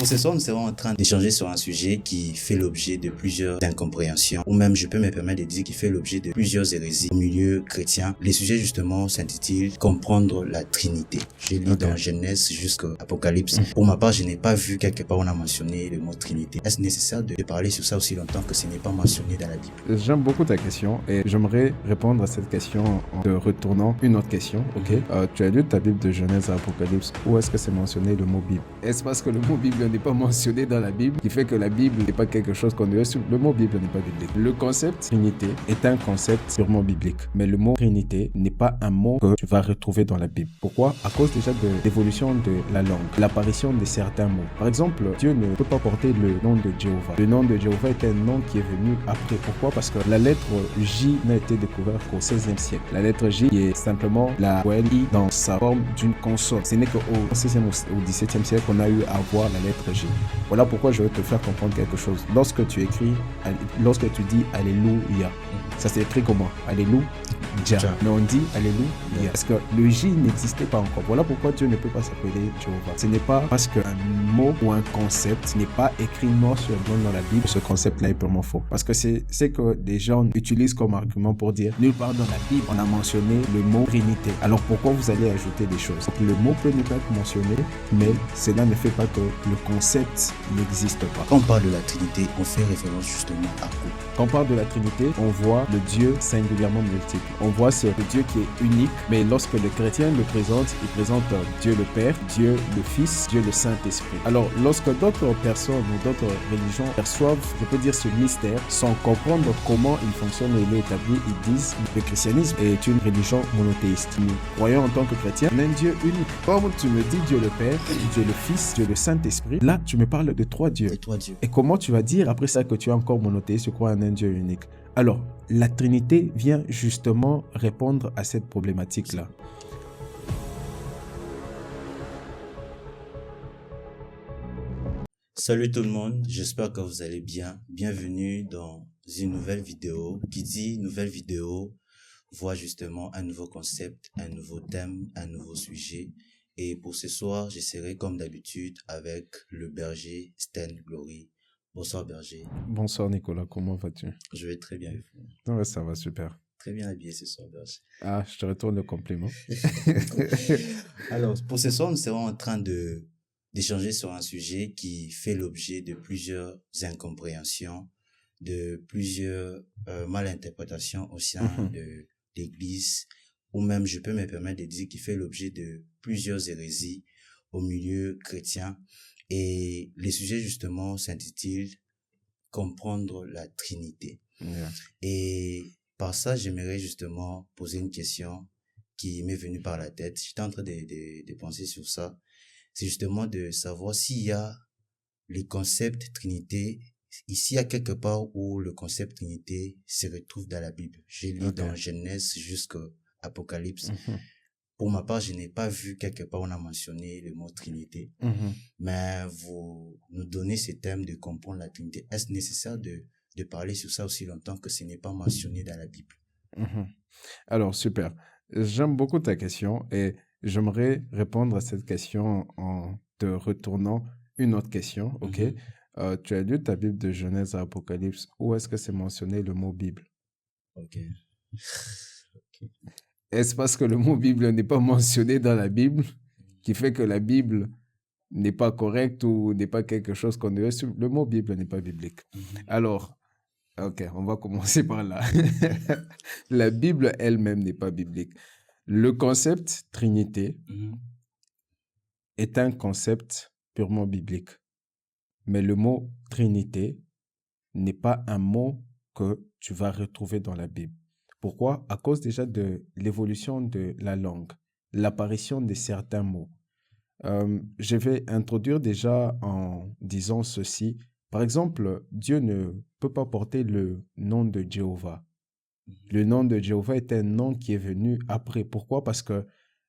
Pour ce soir, nous serons en train d'échanger sur un sujet qui fait l'objet de plusieurs incompréhensions, ou même je peux me permettre de dire qu'il fait l'objet de plusieurs hérésies au milieu chrétien. Les sujets justement s'intitulent Comprendre la Trinité. Je lis dans Genèse jusqu'à Apocalypse. Pour ma part, je n'ai pas vu quelque part où on a mentionné le mot Trinité. Est-ce nécessaire de parler sur ça aussi longtemps que ce n'est pas mentionné dans la Bible? J'aime beaucoup ta question et j'aimerais répondre à cette question en te retournant une autre question. Tu as lu ta Bible de Genèse à Apocalypse. Où est-ce que c'est mentionné le mot Bible? Est-ce parce que le mot Bible n'est pas mentionné dans la Bible qui fait que la Bible n'est pas quelque chose qu'on doit suivre? Le mot Bible n'est pas biblique. Le concept Trinité est un concept purement biblique. Mais le mot Trinité n'est pas un mot que tu vas retrouver dans la Bible. Pourquoi? À cause déjà de l'évolution de la langue, l'apparition de certains mots. Par exemple, Dieu ne peut pas porter le nom de Jéhovah. Le nom de Jéhovah est un nom qui est venu après. Pourquoi? Parce que la lettre J n'a été découverte qu'au XVIe siècle. La lettre J est simplement la voyelle I dans sa forme d'une consonne. Ce n'est qu'au XVIe ou XVIIe siècle qu'on a eu à voir la lettre J. Voilà pourquoi je veux te faire comprendre quelque chose. Lorsque tu écris, lorsque tu dis Alléluia, ça s'écrit comment? Alléluia. Mais on dit Alléluia. Parce que le J n'existait pas encore. Voilà pourquoi Dieu ne peut pas s'appeler Jéhovah. Ce n'est pas parce qu'un mot ou un concept n'est pas écrit noir sur blanc dans la Bible, ce concept-là est purement faux. Parce que c'est que des gens utilisent comme argument pour dire nulle part dans la Bible on a mentionné le mot Trinité. Alors pourquoi vous allez ajouter des choses? Le mot peut ne pas être mentionné, mais cela ne fait pas que le concept n'existe pas. Quand on parle de la Trinité, on fait référence justement à quoi? Quand on parle de la Trinité, on voit le Dieu singulièrement multiple. On voit ce Dieu qui est unique, mais lorsque le chrétien le présente, il présente Dieu le Père, Dieu le Fils, Dieu le Saint-Esprit. Alors, lorsque d'autres personnes ou d'autres religions perçoivent, je peux dire, ce mystère, sans comprendre comment il fonctionne et il est établi, ils disent que le christianisme est une religion monothéiste. Nous croyons en tant que chrétiens en un Dieu unique. Comme tu me dis Dieu le Père, Dieu le Fils, Dieu le Saint-Esprit, là, tu me parles de trois dieux. Et comment tu vas dire après ça que tu es encore monothéiste, tu crois en un Dieu unique? Alors, la Trinité vient justement répondre à cette problématique-là. Salut tout le monde, j'espère que vous allez bien. Bienvenue dans une nouvelle vidéo. Qui dit nouvelle vidéo voit justement un nouveau concept, un nouveau thème, un nouveau sujet. Et pour ce soir, je serai comme d'habitude avec le berger Sten Glory. Bonsoir berger. Bonsoir Nicolas, comment vas-tu? Je vais très bien. Ouais, ça va super. Très bien habillé ce soir berger. Ah, je te retourne le compliment. Alors, pour ce soir, nous serons en train d'échanger sur un sujet qui fait l'objet de plusieurs incompréhensions, de plusieurs malinterprétations au sein de l'Église, ou même, je peux me permettre de dire qu'il fait l'objet de plusieurs hérésies au milieu chrétien. Et les sujets, justement, s'intitulent Comprendre la Trinité. Et par ça, j'aimerais justement poser une question qui m'est venue par la tête. J'étais en train de penser sur ça. C'est justement de savoir s'il y a le concept Trinité, ici, il y a quelque part où le concept Trinité se retrouve dans la Bible. J'ai lu dans Genèse jusqu'à Apocalypse. Pour ma part, je n'ai pas vu quelque part où on a mentionné le mot Trinité. Mais vous nous donnez ce thème de comprendre la Trinité. Est-ce nécessaire de parler sur ça aussi longtemps que ce n'est pas mentionné dans la Bible? Alors, super. J'aime beaucoup ta question et j'aimerais répondre à cette question en te retournant une autre question. Tu as lu ta Bible de Genèse à Apocalypse. Où est-ce que c'est mentionné le mot Bible? Est-ce parce que le mot Bible n'est pas mentionné dans la Bible qui fait que la Bible n'est pas correcte ou n'est pas quelque chose qu'on doit suivre? Le mot Bible n'est pas biblique. Alors, on va commencer par là. La Bible elle-même n'est pas biblique. Le concept Trinité est un concept purement biblique. Mais le mot Trinité n'est pas un mot que tu vas retrouver dans la Bible. Pourquoi? À cause déjà de l'évolution de la langue, l'apparition de certains mots. Je vais introduire déjà en disant ceci. Par exemple, Dieu ne peut pas porter le nom de Jéhovah. Le nom de Jéhovah est un nom qui est venu après. Pourquoi? Parce que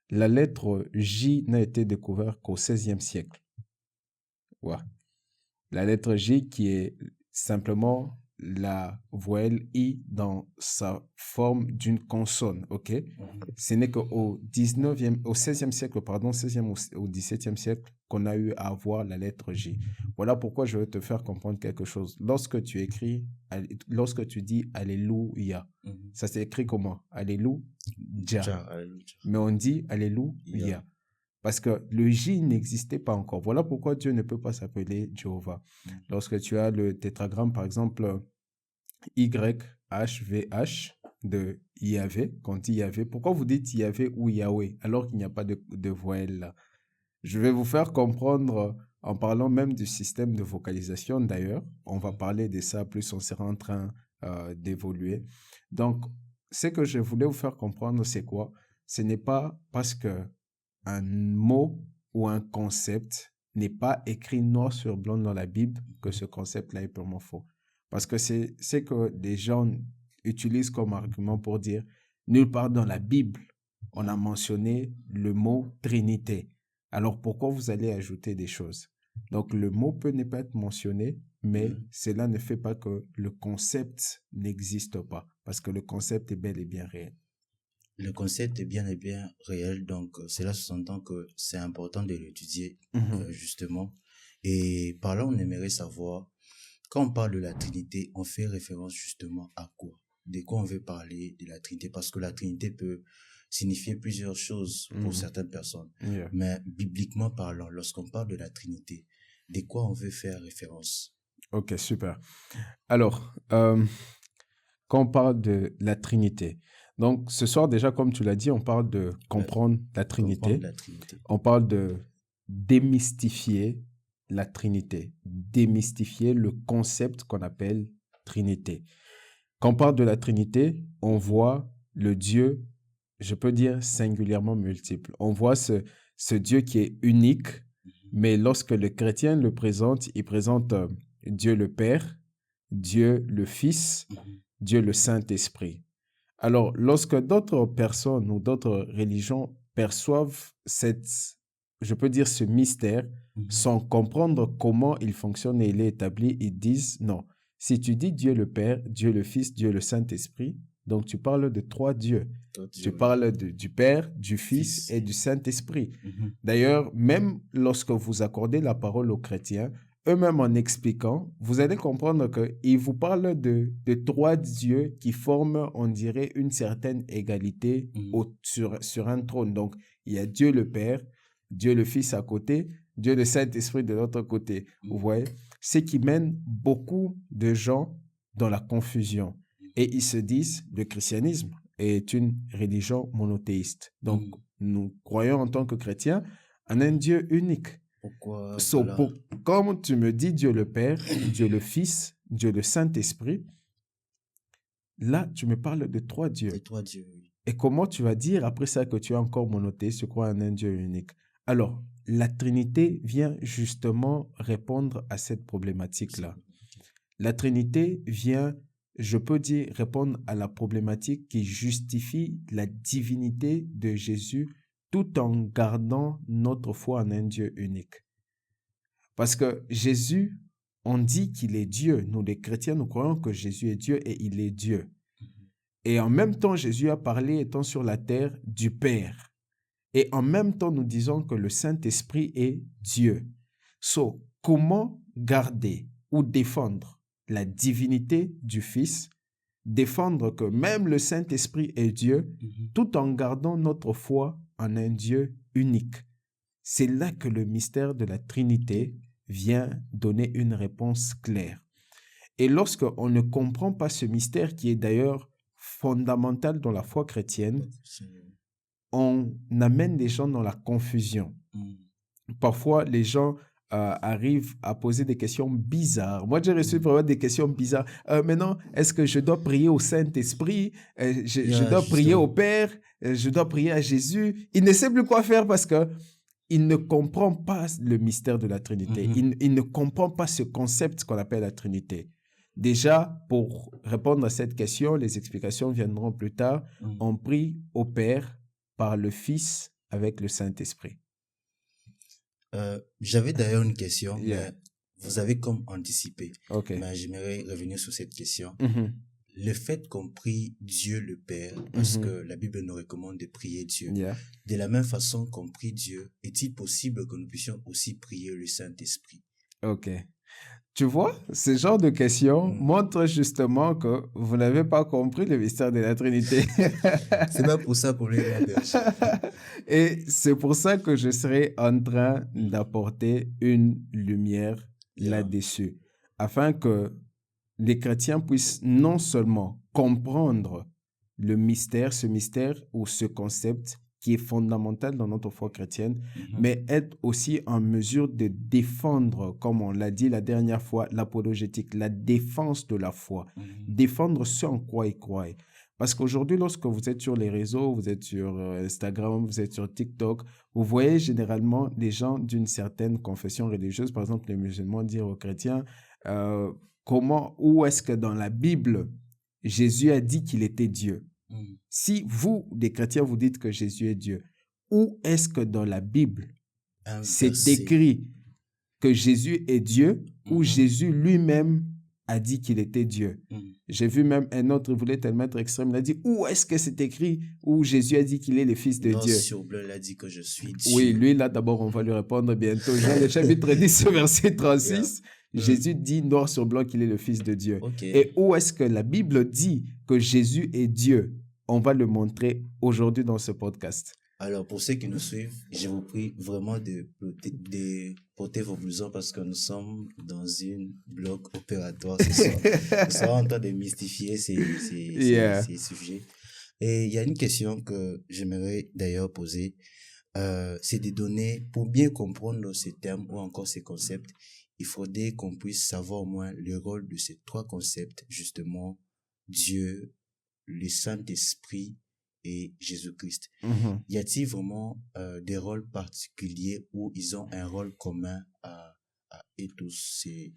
la lettre J n'a été découverte qu'au XVIe siècle. La lettre J qui est simplement la voyelle I dans sa forme d'une consonne, ok? Ce n'est qu'au 16e siècle, pardon, 16e au 17e siècle qu'on a eu à avoir la lettre J. Voilà pourquoi je veux te faire comprendre quelque chose. Lorsque tu dis Alléluia, ça s'écrit comment? Alléluia. Mais on dit Alléluia. Parce que le J n'existait pas encore. Voilà pourquoi Dieu ne peut pas s'appeler Jéhovah. Lorsque tu as le tétragramme, par exemple, YHVH de Yahvé, quand on dit Yahvé, pourquoi vous dites Yahvé ou Yahweh alors qu'il n'y a pas de voyelle là? Je vais vous faire comprendre en parlant même du système de vocalisation d'ailleurs. On va parler de ça plus, on sera en train d'évoluer. Donc, ce que je voulais vous faire comprendre, c'est quoi? Ce n'est pas parce que un mot ou un concept n'est pas écrit noir sur blanc dans la Bible que ce concept-là est purement faux. Parce que c'est ce que des gens utilisent comme argument pour dire nulle part dans la Bible on a mentionné le mot Trinité. Alors pourquoi vous allez ajouter des choses? Donc le mot peut ne pas être mentionné, mais cela ne fait pas que le concept n'existe pas, parce que le concept est bel et bien réel. Le concept est bien et bien réel, donc cela s'entend que c'est important de l'étudier, justement. Et par là, on aimerait savoir, quand on parle de la Trinité, on fait référence justement à quoi? De quoi on veut parler de la Trinité? Parce que la Trinité peut signifier plusieurs choses pour certaines personnes. Mais bibliquement parlant, lorsqu'on parle de la Trinité, de quoi on veut faire référence? Ok, super. Alors, quand on parle de la Trinité, donc ce soir déjà, comme tu l'as dit, on parle de comprendre la Trinité. On parle de démystifier la Trinité, démystifier le concept qu'on appelle Trinité. Quand on parle de la Trinité, on voit le Dieu, je peux dire singulièrement multiple. On voit ce Dieu qui est unique, mais lorsque le chrétien le présente, il présente Dieu le Père, Dieu le Fils, Dieu le Saint-Esprit. Alors, lorsque d'autres personnes ou d'autres religions perçoivent je peux dire ce mystère, sans comprendre comment il fonctionne et il est établi, ils disent non. Si tu dis Dieu le Père, Dieu le Fils, Dieu le Saint-Esprit, donc tu parles de trois dieux. Tu parles du Père, du Fils et du Saint-Esprit. D'ailleurs, même lorsque vous accordez la parole aux chrétiens, eux-mêmes en expliquant, vous allez comprendre qu'ils vous parlent de trois dieux qui forment, on dirait, une certaine égalité sur un trône. Donc, il y a Dieu le Père, Dieu le Fils à côté, Dieu le Saint-Esprit de l'autre côté. Vous voyez? Ce qui mène beaucoup de gens dans la confusion. Et ils se disent, le christianisme est une religion monothéiste. Donc, nous croyons en tant que chrétiens en un Dieu unique. Pourquoi Comme tu me dis Dieu le Père, Dieu le Fils, Dieu le Saint-Esprit, là, tu me parles de trois dieux. De trois dieux, oui. Et comment tu vas dire après ça que tu es encore monothéiste, tu crois en un Dieu unique? Alors, la Trinité vient justement répondre à cette problématique-là. La Trinité vient, je peux dire, répondre à la problématique qui justifie la divinité de Jésus tout en gardant notre foi en un Dieu unique. Parce que Jésus, on dit qu'il est Dieu. Nous, les chrétiens, nous croyons que Jésus est Dieu et il est Dieu. Et en même temps, Jésus a parlé, étant sur la terre, du Père. Et en même temps, nous disons que le Saint-Esprit est Dieu. Comment garder ou défendre la divinité du Fils, défendre que même le Saint-Esprit est Dieu, tout en gardant notre foi en un Dieu unique? C'est là que le mystère de la Trinité vient donner une réponse claire. Et lorsqu'on ne comprend pas ce mystère, qui est d'ailleurs fondamental dans la foi chrétienne, on amène les gens dans la confusion. Parfois, les gens arrivent à poser des questions bizarres. Moi, j'ai reçu vraiment des questions bizarres. Maintenant, est-ce que je dois prier au Saint-Esprit? Je dois prier au Père? Je dois prier à Jésus? Il ne sait plus quoi faire parce que il ne comprend pas le mystère de la Trinité. Il ne comprend pas ce concept qu'on appelle la Trinité. Déjà, pour répondre à cette question, les explications viendront plus tard. On prie au Père par le Fils avec le Saint-Esprit. J'avais d'ailleurs une question, mais vous avez comme anticipé. Ok. Mais j'aimerais revenir sur cette question. Mhm. Le fait qu'on prie Dieu le Père, parce Mhm. que la Bible nous recommande de prier Dieu, Yeah. de la même façon qu'on prie Dieu, est-il possible que nous puissions aussi prier le Saint-Esprit? Ok. Tu vois, ce genre de questions montre justement que vous n'avez pas compris le mystère de la Trinité. C'est pas pour ça qu'on est là, berger. Et c'est pour ça que je serai en train d'apporter une lumière là-dessus, afin que les chrétiens puissent non seulement comprendre le mystère, ce mystère ou ce concept qui est fondamental dans notre foi chrétienne, mais être aussi en mesure de défendre, comme on l'a dit la dernière fois, l'apologétique, la défense de la foi, défendre ce en quoi ils croient. Parce qu'aujourd'hui, lorsque vous êtes sur les réseaux, vous êtes sur Instagram, vous êtes sur TikTok, vous voyez généralement les gens d'une certaine confession religieuse, par exemple les musulmans, dire aux chrétiens, où est-ce que dans la Bible, Jésus a dit qu'il était Dieu? Si vous, les chrétiens, vous dites que Jésus est Dieu, où est-ce que dans la Bible, c'est écrit que Jésus est Dieu ou Jésus lui-même a dit qu'il était Dieu? J'ai vu même un autre, il voulait te mettre extrême, il a dit, où est-ce que c'est écrit où Jésus a dit qu'il est le Fils de Noir Dieu? sur bleu, il a dit que je suis Dieu. Oui, lui, là, d'abord, on va lui répondre bientôt. Jean, le chapitre 10, verset 36, Jésus dit noir sur blanc qu'il est le Fils de Dieu. Et où est-ce que la Bible dit que Jésus est Dieu? On va le montrer aujourd'hui dans ce podcast. Alors, pour ceux qui nous suivent, je vous prie vraiment de porter vos blousons parce que nous sommes dans une bloc opératoire ce soir. Nous sommes en train de mystifier ces sujets. Et il y a une question que j'aimerais d'ailleurs poser. C'est de donner, pour bien comprendre ces termes ou encore ces concepts, il faudrait qu'on puisse savoir au moins le rôle de ces trois concepts, justement, Dieu, le Saint-Esprit et Jésus-Christ. Y a-t-il vraiment des rôles particuliers où ils ont un rôle commun à tous ces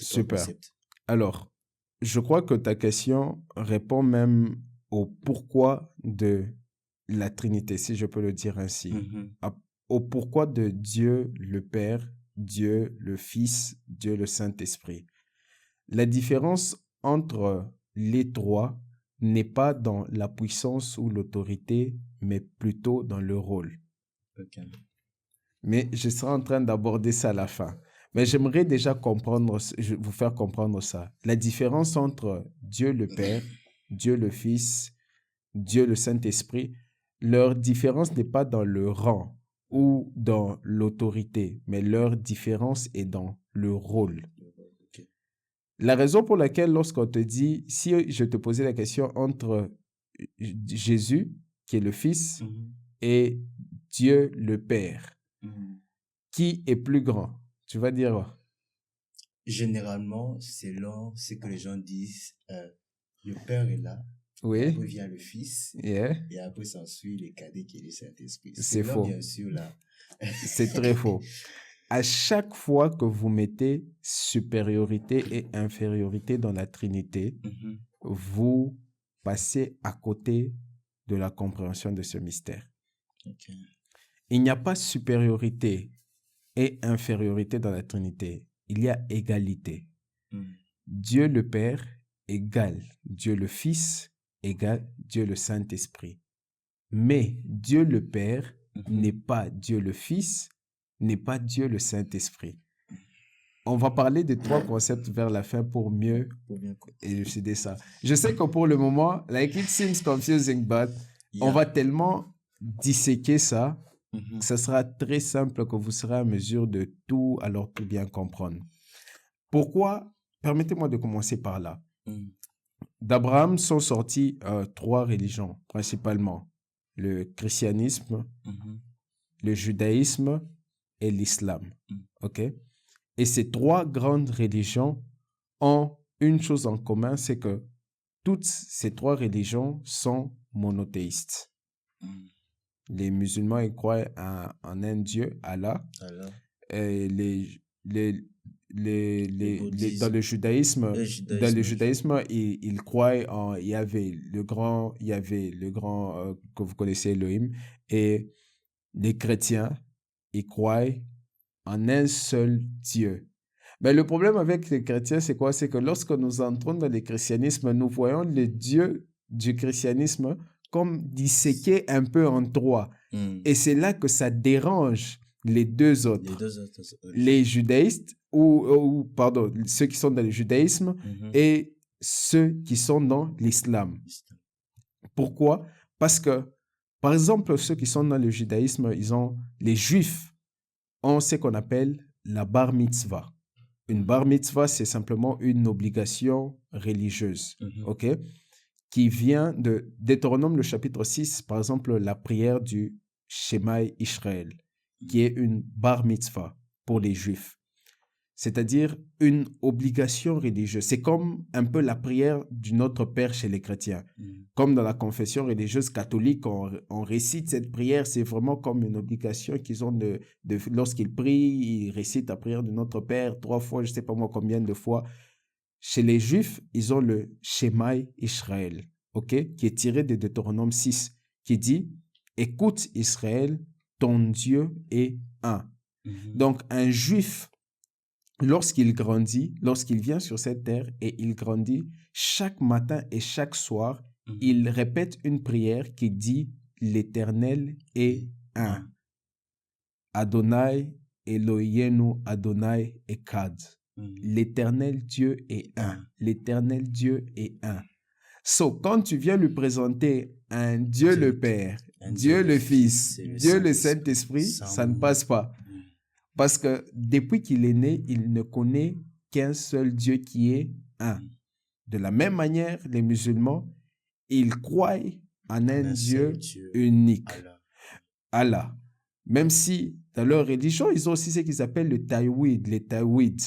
trois concepts? Alors, je crois que ta question répond même au pourquoi de la Trinité, si je peux le dire ainsi. Au pourquoi de Dieu le Père, Dieu le Fils, Dieu le Saint-Esprit. La différence entre les trois n'est pas dans la puissance ou l'autorité, mais plutôt dans le rôle. Mais je serai en train d'aborder ça à la fin. Mais j'aimerais déjà vous faire comprendre ça. La différence entre Dieu le Père, Dieu le Fils, Dieu le Saint-Esprit, leur différence n'est pas dans le rang ou dans l'autorité, mais leur différence est dans le rôle. La raison pour laquelle lorsqu'on te dit, si je te posais la question entre Jésus, qui est le Fils, et Dieu le Père, qui est plus grand? Tu vas dire? Généralement, selon ce que les gens disent, le Père est là. Oui. Et après vient le Fils. Et après s'ensuit le cadet qui est le Saint-Esprit. C'est faux. Bien sûr, là. C'est très faux. À chaque fois que vous mettez supériorité et infériorité dans la Trinité, vous passez à côté de la compréhension de ce mystère. Il n'y a pas supériorité et infériorité dans la Trinité. Il y a égalité. Dieu le Père égale Dieu le Fils égale Dieu le Saint-Esprit. Mais Dieu le Père n'est pas Dieu le Fils, n'est pas Dieu le Saint-Esprit. On va parler de trois concepts vers la fin pour mieux élucider ça. Je sais que pour le moment, like it seems confusing, but on va tellement disséquer ça que ce sera très simple que vous serez en mesure de tout bien comprendre. Pourquoi? Permettez-moi de commencer par là. D'Abraham sont sorties trois religions, principalement. Le christianisme, le judaïsme et l'islam. OK? Et ces trois grandes religions ont une chose en commun, c'est que toutes ces trois religions sont monothéistes. Les musulmans, ils croient en un Dieu, Allah. Et dans le judaïsme, ils croient en Yahvé, le grand que vous connaissez, Elohim. Et les chrétiens, ils croient en un seul Dieu. Mais le problème avec les chrétiens, c'est quoi? C'est que lorsque nous entrons dans le christianisme, nous voyons le Dieu du christianisme comme disséqué un peu en trois. Et c'est là que ça dérange les deux autres. Les deux autres. Les judaïstes, pardon, ceux qui sont dans le judaïsme et ceux qui sont dans l'islam. Pourquoi? Parce que, par exemple, ceux qui sont dans le judaïsme, les juifs ont ce qu'on appelle la bar mitzvah. Une bar mitzvah, c'est simplement une obligation religieuse, ok? Qui vient de Deutéronome, le chapitre 6, par exemple, la prière du Shema Israël, qui est une bar mitzvah pour les juifs. C'est-à-dire une obligation religieuse. C'est comme un peu la prière du Notre Père chez les chrétiens. Comme dans la confession religieuse catholique, on récite cette prière, c'est vraiment comme une obligation qu'ils ont lorsqu'ils prient, ils récitent la prière du Notre Père 3 fois, je ne sais pas moi combien de fois. Chez les Juifs, ils ont le Shema Israël, ok, qui est tiré de Deutéronome 6, qui dit « Écoute Israël, ton Dieu est un ». Donc, un Juif, lorsqu'il grandit, lorsqu'il vient sur cette terre et il grandit, chaque matin et chaque soir, il répète une prière qui dit « L'Éternel est un ». Adonai Elohenu Adonai Echad. L'Éternel Dieu est un. L'Éternel Dieu est un. So, quand tu viens lui présenter un Dieu le Père, Dieu le Fils, Dieu le Saint-Esprit, ça ne passe pas. Parce que depuis qu'il est né, il ne connaît qu'un seul Dieu qui est un. De la même manière, les musulmans, ils croient en un Dieu unique. Allah. Même si, dans leur religion, ils ont aussi ce qu'ils appellent le Tawhid, les Tawhid,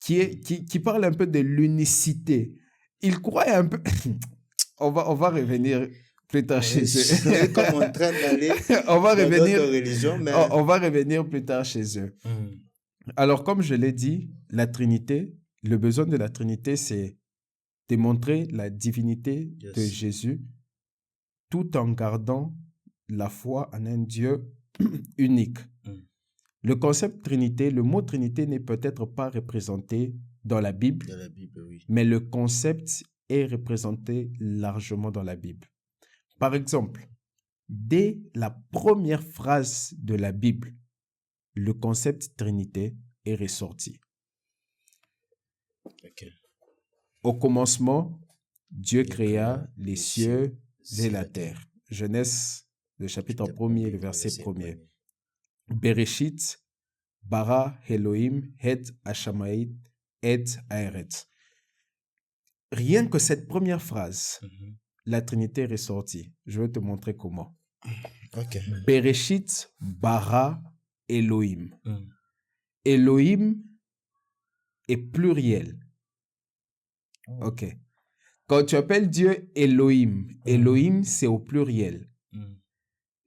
qui parle un peu de l'unicité. Ils croient un peu... on va revenir plus tard chez eux. Comme en train d'aller on va revenir religion, mais... on va revenir plus tard chez eux. Alors, comme je l'ai dit, la Trinité, le besoin de la Trinité, c'est démontrer la divinité de Jésus tout en gardant la foi en un Dieu unique. Le concept Trinité, le mot Trinité n'est peut-être pas représenté dans la Bible, oui. Mais le concept est représenté largement dans la Bible. Par exemple, dès la première phrase de la Bible, le concept Trinité est ressorti. Au commencement, Dieu créa les cieux et la terre. Genèse, le chapitre 1er, le verset 1er. Bereshit, bara Elohim, het Hashamayit, et Aeret. Rien que cette première phrase, la Trinité est ressortie. Je vais te montrer comment. Bereshit, bara Elohim. Elohim est pluriel. Ok. Quand tu appelles Dieu Elohim, Elohim c'est au pluriel.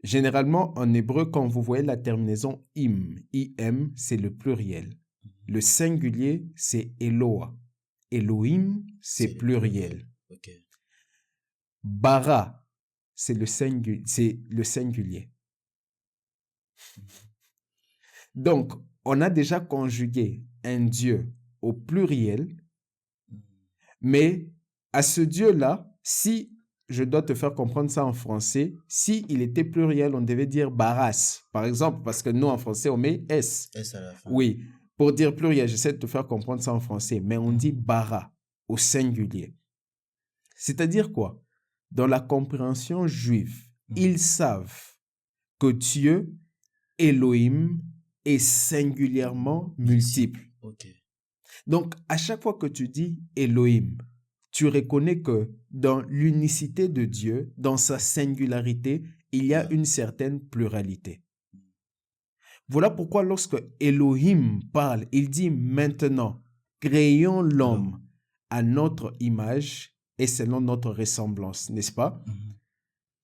Généralement, en hébreu, quand vous voyez la terminaison im, c'est le pluriel. Le singulier, c'est Eloah. Elohim, c'est pluriel. Bara, c'est le singulier. Donc, on a déjà conjugué un Dieu au pluriel, mais à ce Dieu-là, si je dois te faire comprendre ça en français, si il était pluriel, on devait dire baras, par exemple, parce que nous, en français, on met S. S à la fin. Oui, pour dire pluriel, j'essaie de te faire comprendre ça en français, mais on dit bara au singulier. C'est-à-dire quoi? Dans la compréhension juive, ils savent que Dieu, Elohim, est singulièrement multiple. Donc, à chaque fois que tu dis Elohim, tu reconnais que dans l'unicité de Dieu, dans sa singularité, il y a une certaine pluralité. Voilà pourquoi lorsque Elohim parle, il dit maintenant, créons l'homme à notre image et selon notre ressemblance, n'est-ce pas?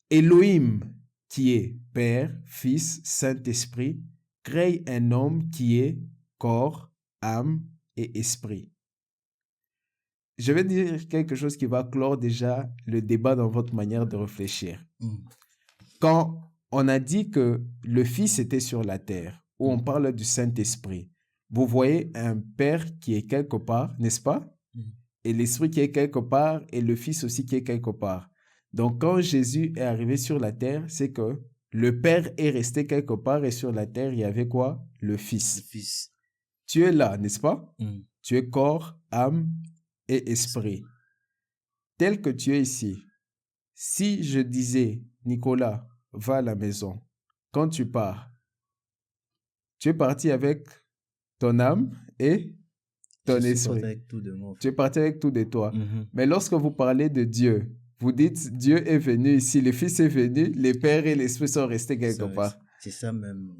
Elohim, qui est Père, Fils, Saint-Esprit, crée un homme qui est corps, âme et esprit. Je vais dire quelque chose qui va clore déjà le débat dans votre manière de réfléchir. Quand on a dit que le Fils était sur la terre, où on parle du Saint-Esprit, vous voyez un Père qui est quelque part, n'est-ce pas? Et l'Esprit qui est quelque part et le Fils aussi qui est quelque part. Donc, quand Jésus est arrivé sur la terre, c'est que le Père est resté quelque part et sur la terre, il y avait quoi? Le Le Fils. Fils. Tu es là, n'est-ce pas? Mm. Tu es corps, âme et esprit. Tel que tu es ici, si je disais, Nicolas, va à la maison, quand tu pars, tu es parti avec ton âme et ton Je suis esprit. parti avec tout de moi. Tu es parti avec tout de toi. Mhm. Mais lorsque vous parlez de Dieu, vous dites Dieu est venu ici, le Fils est venu, les Pères et l'Esprit sont restés quelque part. C'est ça même.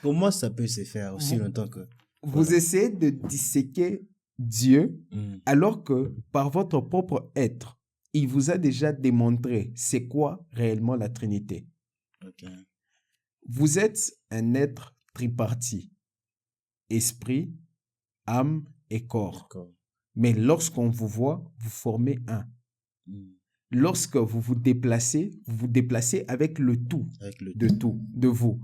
Pour moi, ça peut se faire aussi longtemps que. Vous Voilà. essayez de disséquer Dieu Mm. alors que par votre propre être, il vous a déjà démontré c'est quoi réellement la Trinité. Ok. Vous êtes un être tripartite, esprit, âme et corps. D'accord. Mais lorsqu'on vous voit, vous formez un. Mm. Lorsque vous vous déplacez avec le tout Avec le de tout, de vous.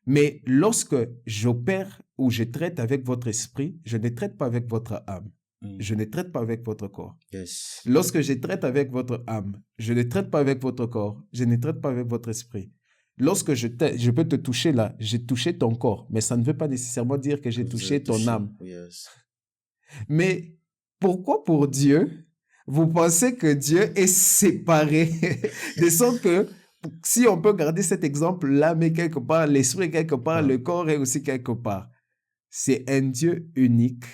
Mais lorsque j'opère ou je traite avec votre esprit, je ne traite pas avec votre âme. Mm. Je ne traite pas avec votre corps. Yes. Lorsque je traite avec votre âme, je ne traite pas avec votre corps. Je ne traite pas avec votre esprit. Lorsque je peux te toucher là, j'ai touché ton corps, mais ça ne veut pas nécessairement dire que j'ai Vous touché avez ton touché. âme. Yes. Mais pourquoi pour Dieu, vous pensez que Dieu est séparé de sorte que si on peut garder cet exemple, l'âme est quelque part, l'esprit est quelque part, le corps est aussi quelque part. C'est un Dieu unique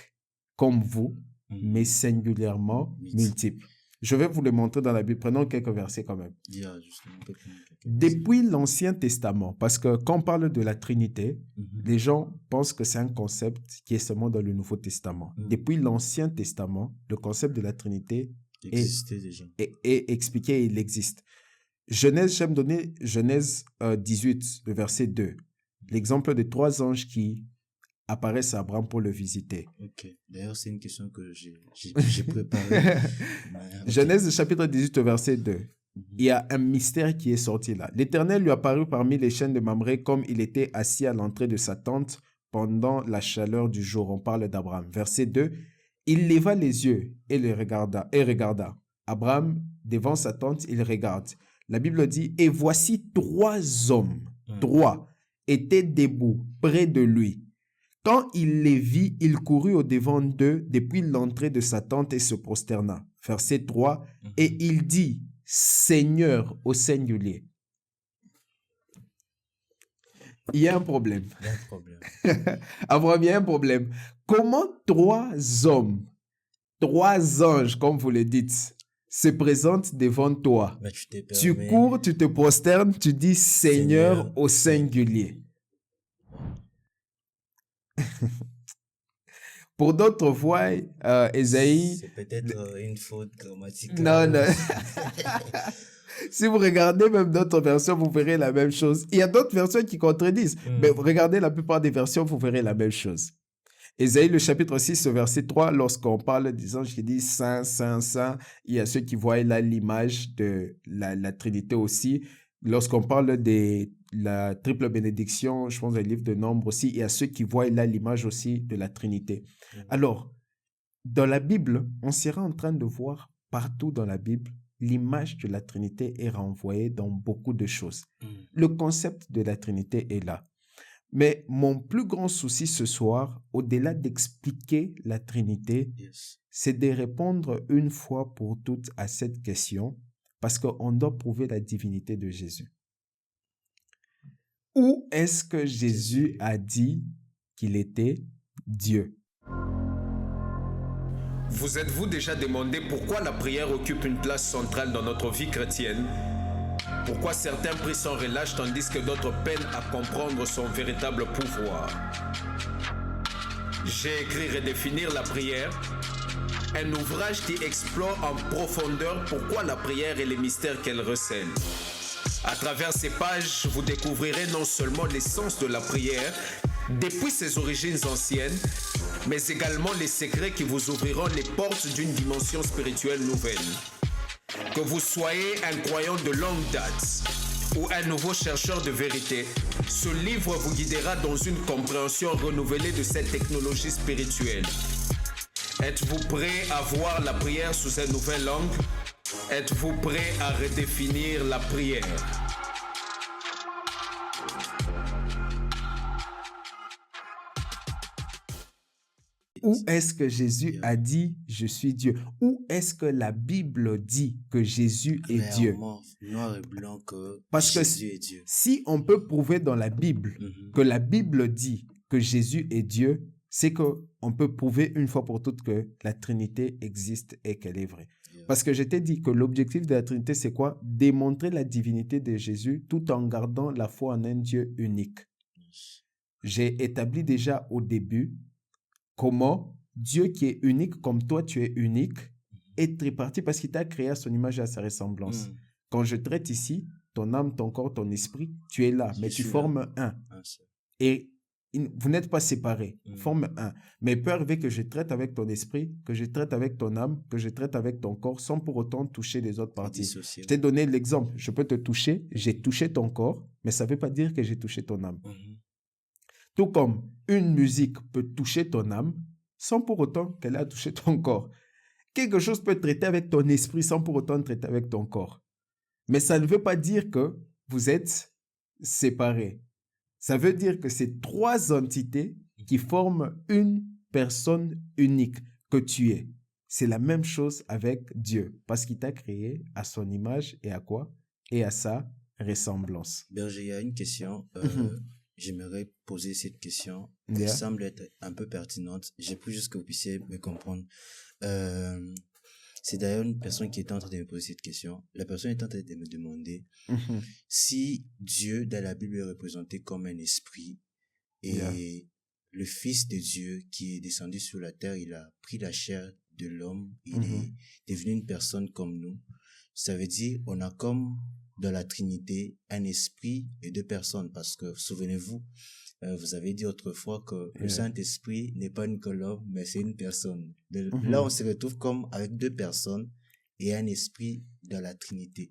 comme vous, mais singulièrement multiple. Je vais vous le montrer dans la Bible. Prenons quelques versets quand même. Yeah, justement, on peut prendre quelques Depuis l'Ancien Testament, parce que quand on parle de la Trinité, versets. les gens pensent que c'est un concept qui est seulement dans le Nouveau Testament. Depuis l'Ancien Testament, le concept de la Trinité Existait déjà. est expliqué et il existe. Genèse, j'aime donner Genèse 18, le verset 2. L'exemple de 3 anges qui apparaissent à Abraham pour le visiter. Ok. D'ailleurs, c'est une question que j'ai préparée. Okay. Genèse chapitre 18, verset 2. Il y a un mystère qui est sorti là. L'Éternel lui apparut parmi les chênes de Mamré comme il était assis à l'entrée de sa tente pendant la chaleur du jour. On parle d'Abraham. Verset 2. Il leva les yeux et regarda. Abraham, devant sa tente, il regarde. La Bible dit, et voici 3 hommes, 3, étaient debout près de lui. Quand il les vit, il courut au-devant d'eux depuis l'entrée de sa tente et se prosterna. Verset 3. Et il dit, Seigneur au singulier. Il y a un problème. Il y a un problème. Abraham, il y a un problème. Comment 3 hommes, 3 anges, comme vous le dites, se présentent devant toi? Mais tu t'es Tu permis. cours, tu te prosternes, tu dis Seigneur au singulier. Pour d'autres voix, Ésaïe... C'est peut-être une faute grammaticale. Non, non. Si vous regardez même d'autres versions, vous verrez la même chose. Il y a d'autres versions qui contredisent, mais regardez la plupart des versions, vous verrez la même chose. Ésaïe, le chapitre 6, verset 3, lorsqu'on parle des anges qui disent Saint, Saint, Saint, il y a ceux qui voient là l'image de la Trinité aussi. Lorsqu'on parle de la triple bénédiction, je pense dans le livre de Nombres aussi, il y a ceux qui voient là l'image aussi de la Trinité. Alors, dans la Bible, on sera en train de voir partout dans la Bible, l'image de la Trinité est renvoyée dans beaucoup de choses. Le concept de la Trinité est là. Mais mon plus grand souci ce soir, au-delà d'expliquer la Trinité, c'est de répondre une fois pour toutes à cette question, parce qu'on doit prouver la divinité de Jésus. Où est-ce que Jésus a dit qu'il était Dieu? Vous êtes-vous déjà demandé pourquoi la prière occupe une place centrale dans notre vie chrétienne? Pourquoi certains prient sans relâche tandis que d'autres peinent à comprendre son véritable pouvoir? J'ai écrit Redéfinir la prière, un ouvrage qui explore en profondeur pourquoi la prière et les mystères qu'elle recèle. À travers ces pages, vous découvrirez non seulement l'essence de la prière, depuis ses origines anciennes, mais également les secrets qui vous ouvriront les portes d'une dimension spirituelle nouvelle. Que vous soyez un croyant de longue date, ou un nouveau chercheur de vérité, ce livre vous guidera dans une compréhension renouvelée de cette technologie spirituelle. Êtes-vous prêt à voir la prière sous un nouvel angle? Êtes-vous prêt à redéfinir la prière? Où est-ce que Jésus a dit « Je suis Dieu » Où est-ce que la Bible dit que Jésus est Dieu? Clairement, noir et blanc que Parce que Jésus est Dieu. si on peut prouver dans la Bible que la Bible dit que Jésus est Dieu, c'est qu'on peut prouver une fois pour toutes que la Trinité existe et qu'elle est vraie. Parce que je t'ai dit que l'objectif de la Trinité, c'est quoi? Démontrer la divinité de Jésus tout en gardant la foi en un Dieu unique. J'ai établi déjà au début comment Dieu qui est unique comme toi, tu es unique, est tripartite parce qu'il t'a créé à son image et à sa ressemblance. Quand je traite ici, ton âme, ton corps, ton esprit, tu es là, mais tu formes un. Et vous n'êtes pas séparés, forme un. Mais il peut arriver que je traite avec ton esprit, que je traite avec ton âme, que je traite avec ton corps, sans pour autant toucher les autres parties. Dissocié. Je t'ai donné l'exemple. Je peux te toucher, j'ai touché ton corps, mais ça ne veut pas dire que j'ai touché ton âme. Tout comme une musique peut toucher ton âme, sans pour autant qu'elle a touché ton corps. Quelque chose peut traiter avec ton esprit, sans pour autant traiter avec ton corps. Mais ça ne veut pas dire que vous êtes séparés. Ça veut dire que c'est trois entités qui forment une personne unique que tu es. C'est la même chose avec Dieu, parce qu'il t'a créé à son image et à quoi? Et à sa ressemblance. Berger, il y a une question. J'aimerais poser cette question. Yeah. Elle semble être un peu pertinente. J'ai pris juste que vous puissiez me comprendre. C'est d'ailleurs une personne qui est en train de me poser cette question. La personne est en train de me demander si Dieu, dans la Bible, est représenté comme un esprit et le Fils de Dieu qui est descendu sur la terre, il a pris la chair de l'homme, il est devenu une personne comme nous. Ça veut dire, on a comme dans la Trinité un esprit et deux personnes, parce que, souvenez-vous, vous avez dit autrefois que le Saint-Esprit n'est pas une colonne, mais c'est une personne. Là, on se retrouve comme avec deux personnes et un esprit dans la Trinité.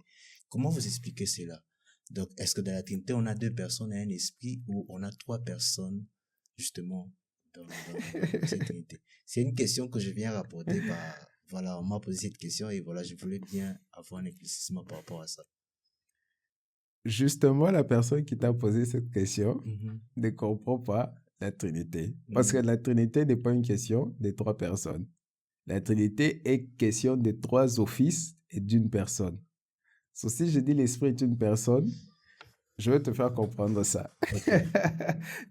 Comment vous expliquez cela? Donc, est-ce que dans la Trinité, on a deux personnes et un esprit, ou on a trois personnes, justement, dans cette Trinité? C'est une question que je viens rapporter par... Voilà, on m'a posé cette question et voilà, je voulais bien avoir un éclaircissement par rapport à ça. Justement, la personne qui t'a posé cette question ne comprend pas la Trinité. Parce que la Trinité n'est pas une question de trois personnes. La Trinité est question de trois offices et d'une personne. So, si je dis l'esprit est une personne, je vais te faire comprendre ça. Okay.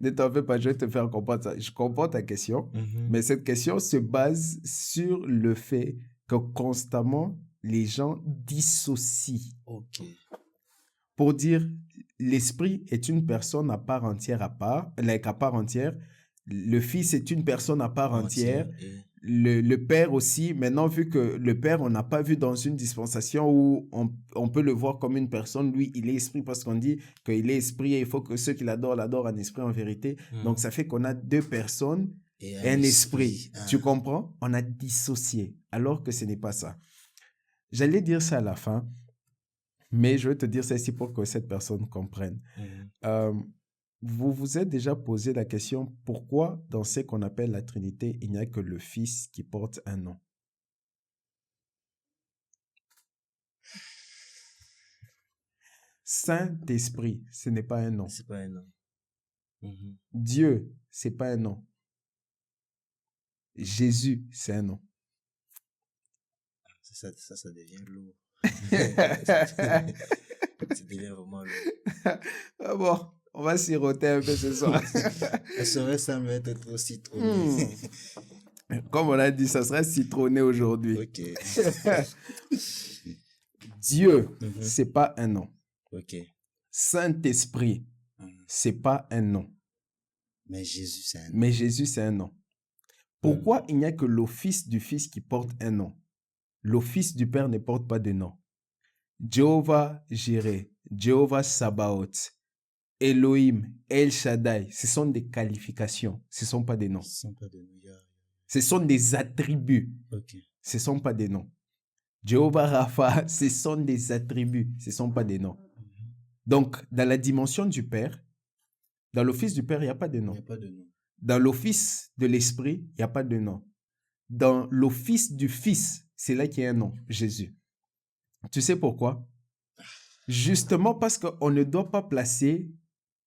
Ne t'en fais pas, je vais te faire comprendre ça. Je comprends ta question, mais cette question se base sur le fait que constamment, les gens dissocient. Ok. Pour dire, l'esprit est une personne à part entière, à part entière. Le Fils est une personne à part entière. Le Père aussi. Maintenant, vu que le Père, on n'a pas vu dans une dispensation où on peut le voir comme une personne. Lui, il est esprit parce qu'on dit qu'il est esprit et il faut que ceux qui l'adorent, l'adorent en esprit, en vérité. Donc, ça fait qu'on a deux personnes et un esprit. Tu comprends? On a dissocié, alors que ce n'est pas ça. J'allais dire ça à la fin. Mais je vais te dire ça ici pour que cette personne comprenne. Vous vous êtes déjà posé la question, pourquoi dans ce qu'on appelle la Trinité, il n'y a que le Fils qui porte un nom? Saint-Esprit, ce n'est pas un nom. C'est pas un nom. Dieu, c'est pas un nom. Jésus, c'est un nom. Ça devient lourd. Ça devient vraiment lourd. Ah bon, on va siroter un peu ce soir. Ça serait semble être trop citronné. Comme on a dit, ça serait citronné aujourd'hui. Ok. Dieu, c'est pas un nom. Ok. Saint-Esprit, c'est pas un nom. Mais Jésus, c'est un nom. Mais Jésus, c'est un nom. Pourquoi il n'y a que l'office du Fils qui porte un nom? L'office du Père ne porte pas de nom. Jéhovah Jireh, Jéhovah Sabaoth, Elohim, El Shaddai, ce sont des qualifications, ce ne sont pas des noms. Ce sont pas des noms. Ce sont des attributs. Ok. Ce ne sont pas des noms. Jéhovah Rapha, ce sont des attributs, ce ne sont pas des noms. Donc, dans la dimension du Père, dans l'office du Père, il n'y a pas de Il nom. n'y a pas de nom. Dans l'office de l'Esprit, il n'y a pas de nom. Dans l'office du Fils, c'est là qu'il y a un nom, Jésus. Tu sais pourquoi? Justement parce qu'on ne doit pas placer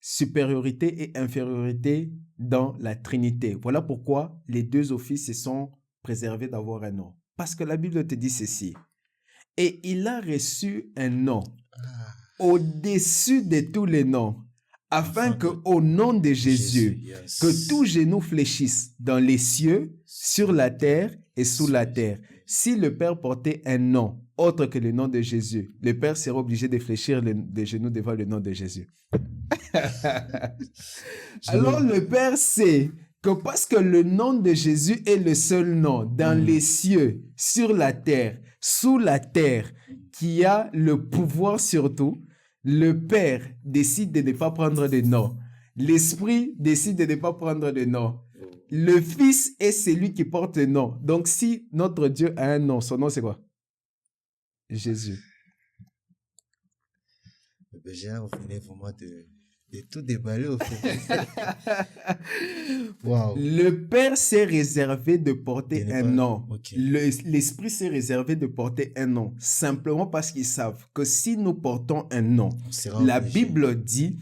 supériorité et infériorité dans la Trinité. Voilà pourquoi les deux offices se sont préservés d'avoir un nom. Parce que la Bible te dit ceci. Et il a reçu un nom au-dessus de tous les noms, afin que au nom de Jésus, yes. que tout genou fléchisse dans les cieux, sur la terre et sous la terre. Si le Père portait un nom autre que le nom de Jésus, le Père serait obligé de fléchir les genoux devant le nom de Jésus. Alors le Père sait que parce que le nom de Jésus est le seul nom dans les cieux, sur la terre, sous la terre, qui a le pouvoir sur tout, le Père décide de ne pas prendre de nom. L'Esprit décide de ne pas prendre de nom. Le Fils est celui qui porte le nom. Donc si notre Dieu a un nom, son nom c'est quoi? Jésus. J'ai envie vraiment de tout déballer au fait. Wow. Le Père s'est réservé de porter un nom. Okay. L'Esprit s'est réservé de porter un nom. Simplement parce qu'ils savent que si nous portons un nom, la Bible dit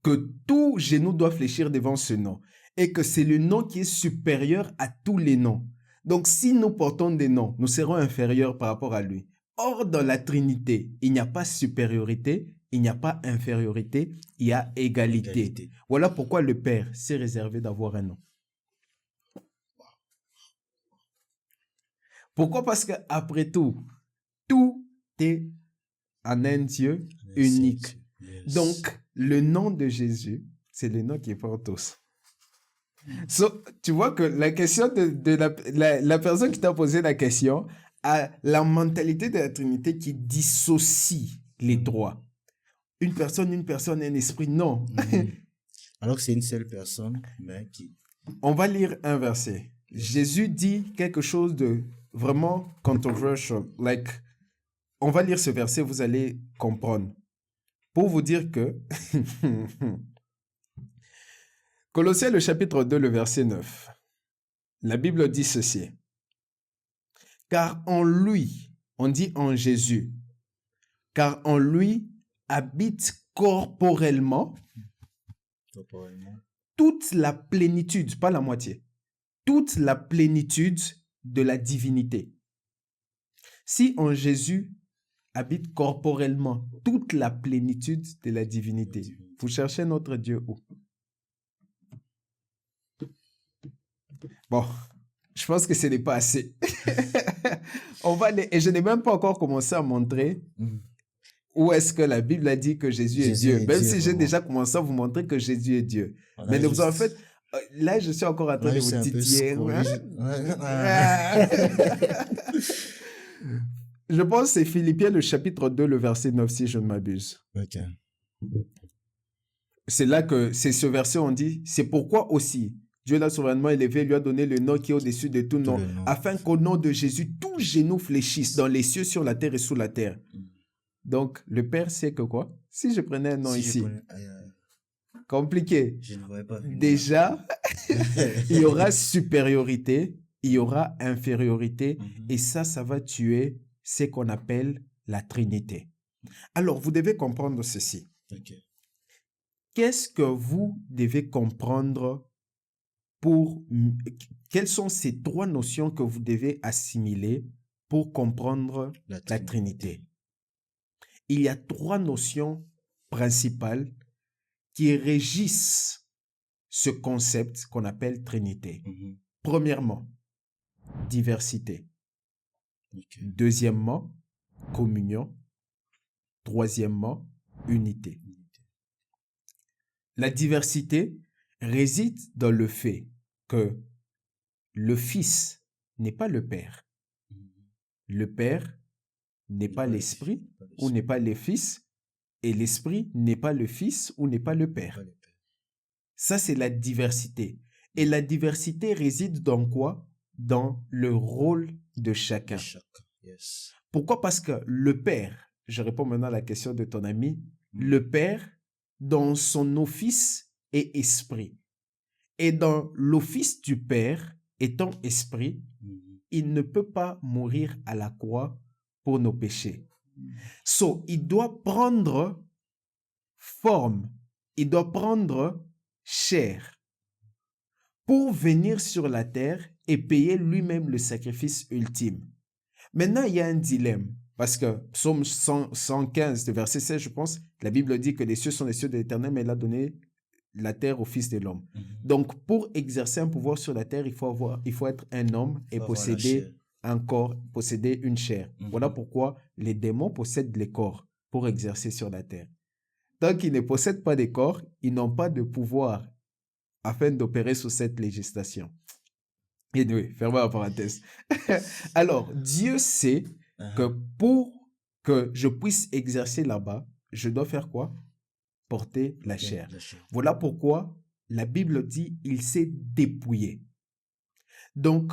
que tout genou doit fléchir devant ce nom. Et que c'est le nom qui est supérieur à tous les noms. Donc si nous portons des noms, nous serons inférieurs par rapport à lui. Or, dans la Trinité, il n'y a pas supériorité, il n'y a pas infériorité, il y a égalité. Voilà pourquoi le Père s'est réservé d'avoir un nom. Pourquoi? Parce qu'après tout, tout est en un Dieu unique. Yes. Donc, le nom de Jésus, c'est le nom qui est pour tous. So, tu vois que la question de la personne qui t'a posé la question a la mentalité de la Trinité qui dissocie les trois. Une personne, un esprit, non. Alors que c'est une seule personne, mais qui... On va lire un verset. Jésus dit quelque chose de vraiment controversial. Like, on va lire ce verset, vous allez comprendre. Pour vous dire que... Colossiens le chapitre 2, le verset 9. La Bible dit ceci. Car en lui, on dit en Jésus, car en lui habite corporellement toute la plénitude, pas la moitié, toute la plénitude de la divinité. Si en Jésus habite corporellement toute la plénitude de la divinité, vous cherchez notre Dieu où? Bon, je pense que ce n'est pas assez. Et je n'ai même pas encore commencé à montrer où est-ce que la Bible a dit que Jésus est Dieu. Même si j'ai déjà commencé à vous montrer que Jésus est Dieu. Mais vous en fait, là, je suis encore en train de vous titiller. Je pense que c'est Philippiens le chapitre 2, le verset 9, si je ne m'abuse. Ok. C'est là que, c'est ce verset, on dit, c'est pourquoi aussi Dieu l'a souverainement élevé, lui a donné le nom qui est au-dessus de tout nom, afin qu'au nom de Jésus, tout genou fléchisse dans les cieux, sur la terre et sous la terre. Donc, le Père sait que quoi? Si je prenais un nom ici, compliqué. Je ne voyais pas venir. Déjà, il y aura supériorité, il y aura infériorité, et ça va tuer ce qu'on appelle la Trinité. Alors, vous devez comprendre ceci. Okay. Qu'est-ce que vous devez comprendre quelles sont ces trois notions que vous devez assimiler pour comprendre la Trinité? Il y a trois notions principales qui régissent ce concept qu'on appelle Trinité. Premièrement, diversité. Okay. Deuxièmement, communion. Troisièmement, unité. La diversité réside dans le fait que le Fils n'est pas le Père. Le Père n'est pas l'Esprit ou n'est pas le Fils, et l'Esprit n'est pas le Fils ou n'est pas le Père. Ça, c'est la diversité. Et la diversité réside dans quoi? Dans le rôle de chacun. Yes. Pourquoi? Parce que le Père, je réponds maintenant à la question de ton ami, le Père dans son office est esprit. Et dans l'office du Père, étant esprit, il ne peut pas mourir à la croix pour nos péchés. So, il doit prendre forme, il doit prendre chair pour venir sur la terre et payer lui-même le sacrifice ultime. Maintenant, il y a un dilemme. Parce que Psaume 115, de verset 16, je pense, la Bible dit que les cieux sont les cieux de l'Éternel, mais il a donné la terre au Fils de l'homme. Donc, pour exercer un pouvoir sur la terre, il faut être un homme et posséder un corps, posséder une chair. Voilà pourquoi les démons possèdent les corps pour exercer sur la terre. Tant qu'ils ne possèdent pas des corps, ils n'ont pas de pouvoir afin d'opérer sous cette législation. Et oui, fermez la parenthèse. Alors, Dieu sait que pour que je puisse exercer là-bas, je dois faire quoi? Porter la chair. Voilà pourquoi la Bible dit il s'est dépouillé. Donc,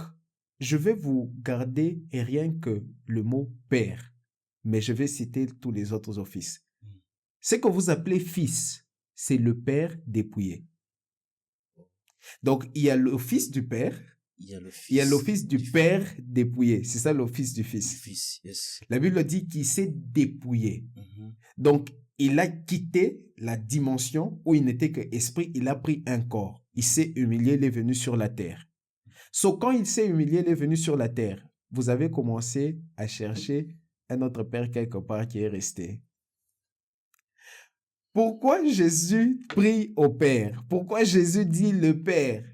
je vais vous garder rien que le mot père, mais je vais citer tous les autres offices. Ce que vous appelez fils, c'est le père dépouillé. Donc, il y a l'office du père. Il y a l'office du père dépouillé. C'est ça l'office du fils. Yes. La Bible dit qu'il s'est dépouillé. Donc, il a quitté la dimension où il n'était que esprit. Il a pris un corps. Il s'est humilié, il est venu sur la terre. So, quand il s'est humilié, il est venu sur la terre. Vous avez commencé à chercher un autre père quelque part qui est resté. Pourquoi Jésus prie au Père? Pourquoi Jésus dit le Père?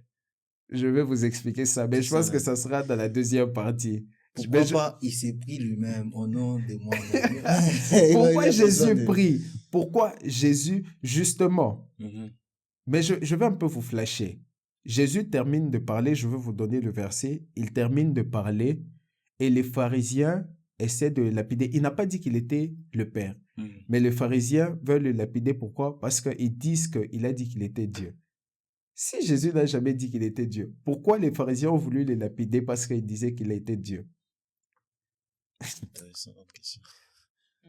Je vais vous expliquer ça, mais je pense que ça sera dans la deuxième partie. Pourquoi pas il s'est pris lui-même au nom de moi? Pourquoi Jésus prie? Pourquoi Jésus, justement? Mais je vais un peu vous flasher. Jésus termine de parler, je vais vous donner le verset. Il termine de parler et les pharisiens essaient de le lapider. Il n'a pas dit qu'il était le Père, mais les pharisiens veulent le lapider. Pourquoi? Parce qu'ils disent qu'il a dit qu'il était Dieu. Si Jésus n'a jamais dit qu'il était Dieu, pourquoi les pharisiens ont voulu le lapider parce qu'ils disaient qu'il était Dieu? Intéressante question.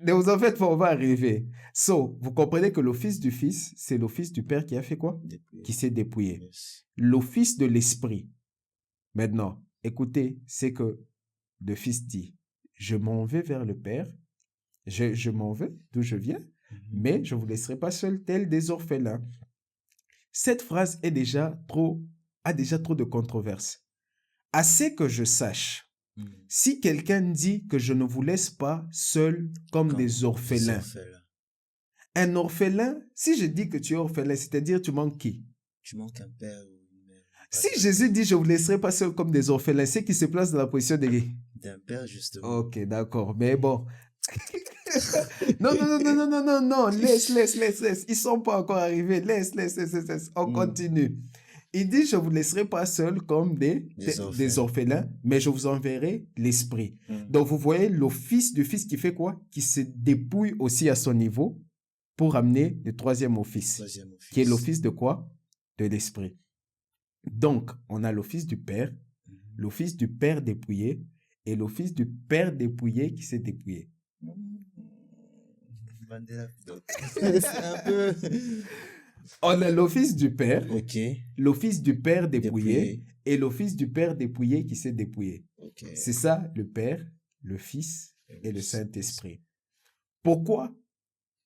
Donc, en fait, on va arriver. So, vous comprenez que l'office du Fils, c'est l'office du Père qui a fait quoi? Dépouillé. Qui s'est dépouillé. Yes. L'office de l'Esprit. Maintenant, écoutez, c'est que le Fils dit, je m'en vais vers le Père, je m'en vais d'où je viens, mais je ne vous laisserai pas seul tel des orphelins. Cette phrase a déjà trop de controverses. Assez que je sache, si quelqu'un dit que je ne vous laisse pas seul comme des orphelins. Un orphelin, si je dis que tu es orphelin, c'est-à-dire tu manques qui? Tu manques un père ou une mère. Si Jésus dit je ne vous laisserai pas seul comme des orphelins, c'est qu'il se place dans la position d'un père, justement. Ok, d'accord, mais bon. Non, laisse. Ils sont pas encore arrivés. Laisse. On continue. Il dit, je vous laisserai pas seuls comme des orphelins, mais je vous enverrai l'Esprit. Donc, vous voyez l'office du Fils qui fait quoi? Qui se dépouille aussi à son niveau pour amener le troisième office. Qui est l'office de quoi? De l'Esprit. Donc, on a l'office du Père, l'office du Père dépouillé et l'office du Père dépouillé qui s'est dépouillé. C'est un peu... On a l'office du Père, l'office du Père dépouillé et l'office du Père dépouillé qui s'est dépouillé. C'est ça, le Père, le Fils et le Saint-Esprit. Pourquoi?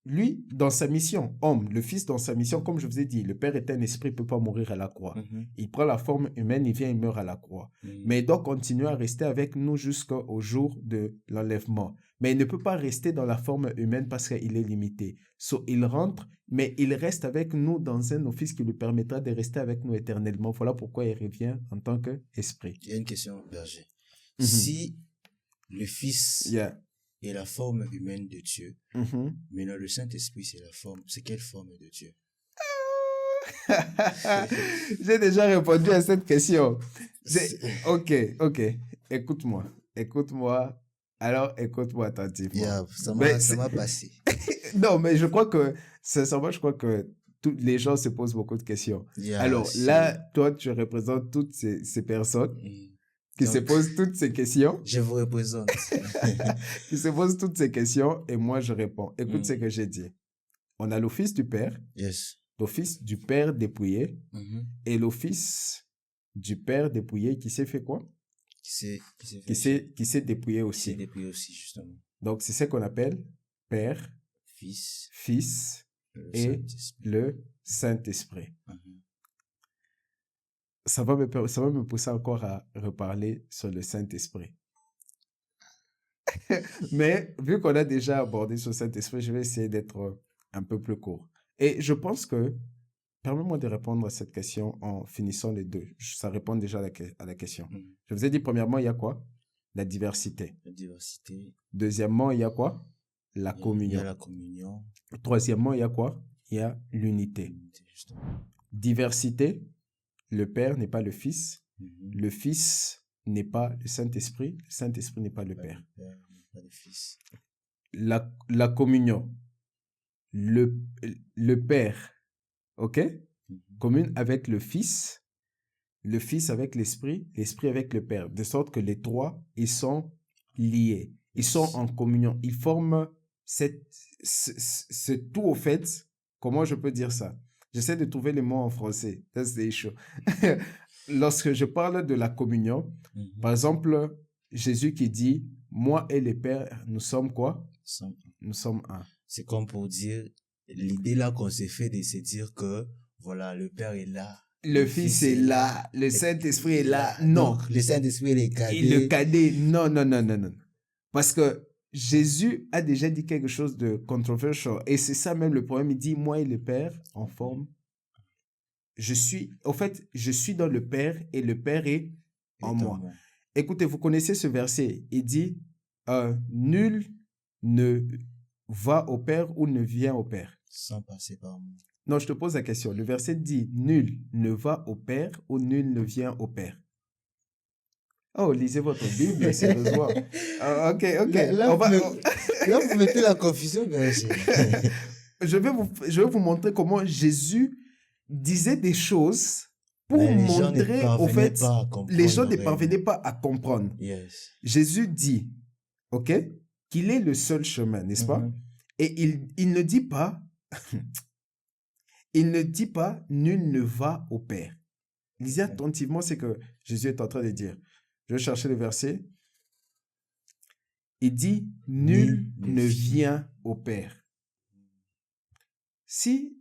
Lui, dans sa mission, homme, le Fils dans sa mission, comme je vous ai dit, le Père est un esprit, il ne peut pas mourir à la croix. Il prend la forme humaine, il vient, il meurt à la croix. Mais il doit continuer à rester avec nous jusqu'au jour de l'enlèvement. Mais il ne peut pas rester dans la forme humaine parce qu'il est limité. So, il rentre, mais il reste avec nous dans un office qui lui permettra de rester avec nous éternellement. Voilà pourquoi il revient en tant qu'esprit. Il y a une question, Berger. Si le Fils... est la forme humaine de Dieu. Mais dans le Saint-Esprit, c'est quelle forme de Dieu? J'ai déjà répondu à cette question. Ok. Écoute-moi. Alors, écoute-moi attentivement. Ça m'a passé. Non, mais je crois que, sincèrement, les gens se posent beaucoup de questions. Alors, là, toi, tu représentes toutes ces personnes qui se posent toutes ces questions. Je vous représente. Qui se posent toutes ces questions et moi, je réponds. Écoute ce que j'ai dit. On a l'office du Père, Yes. l'office du Père dépouillé Mhm. et l'office du Père dépouillé qui s'est fait quoi? Qui s'est dépouillé Qui aussi. s'est dépouillé aussi, justement. Donc, c'est ce qu'on appelle Père, Fils, Fils le et Saint-Esprit. le Saint-Esprit. Mhm. Ça va me pousser encore à reparler sur le Saint-Esprit. Mais vu qu'on a déjà abordé sur le Saint-Esprit, je vais essayer d'être un peu plus court. Et je pense que, permets-moi de répondre à cette question en finissant les deux. Ça répond déjà à la question. Mhm. Je vous ai dit, premièrement, il y a quoi? La diversité. La diversité. Deuxièmement, il y a quoi? La Il y a communion. la communion. Troisièmement, il y a quoi? Il y a l'unité. L'unité, justement. Diversité, le Père n'est pas le Fils, Mhm. le Fils n'est pas le Saint-Esprit, le Saint-Esprit n'est pas le Pas Père. le Père, pas le Fils. La communion, le Père, ok? Mhm. Commune avec le Fils avec l'Esprit avec le Père, de sorte que les trois, ils sont liés, ils sont en communion, ils forment ce tout au fait. Comment je peux dire ça? J'essaie de trouver les mots en français. That's the issue. Lorsque je parle de la communion, Mhm. par exemple, Jésus qui dit, moi et le Père, nous sommes quoi? Nous sommes un. C'est comme pour dire, l'idée là qu'on s'est fait de se dire que, voilà, le Père est là. Le Fils est là, le Saint-Esprit est là. Non. Donc, le Saint-Esprit est cadet. Il le cadet. Non, non, non, non, non. Parce que Jésus a déjà dit quelque chose de controversial. Et c'est ça même le problème. Il dit, moi et le Père, en forme. Je suis dans le Père et le Père est en moi. Écoutez, vous connaissez ce verset. Il dit, nul ne va au Père ou ne vient au Père. Sans passer par moi. Non, je te pose la question. Le verset dit, nul ne va au Père ou nul ne vient au Père. Oh, lisez votre Bible, sérieusement. Ok. Là, vous mettez la confusion, mais je vais vous montrer comment Jésus disait des choses pour montrer, au fait, les gens ne parvenaient pas à comprendre. Yes. Jésus dit, ok, qu'il est le seul chemin, n'est-ce pas? Et il ne dit pas, nul ne va au Père. Lisez attentivement ce que Jésus est en train de dire. Je vais chercher le verset. Il dit, nul ne vient au Père. S'il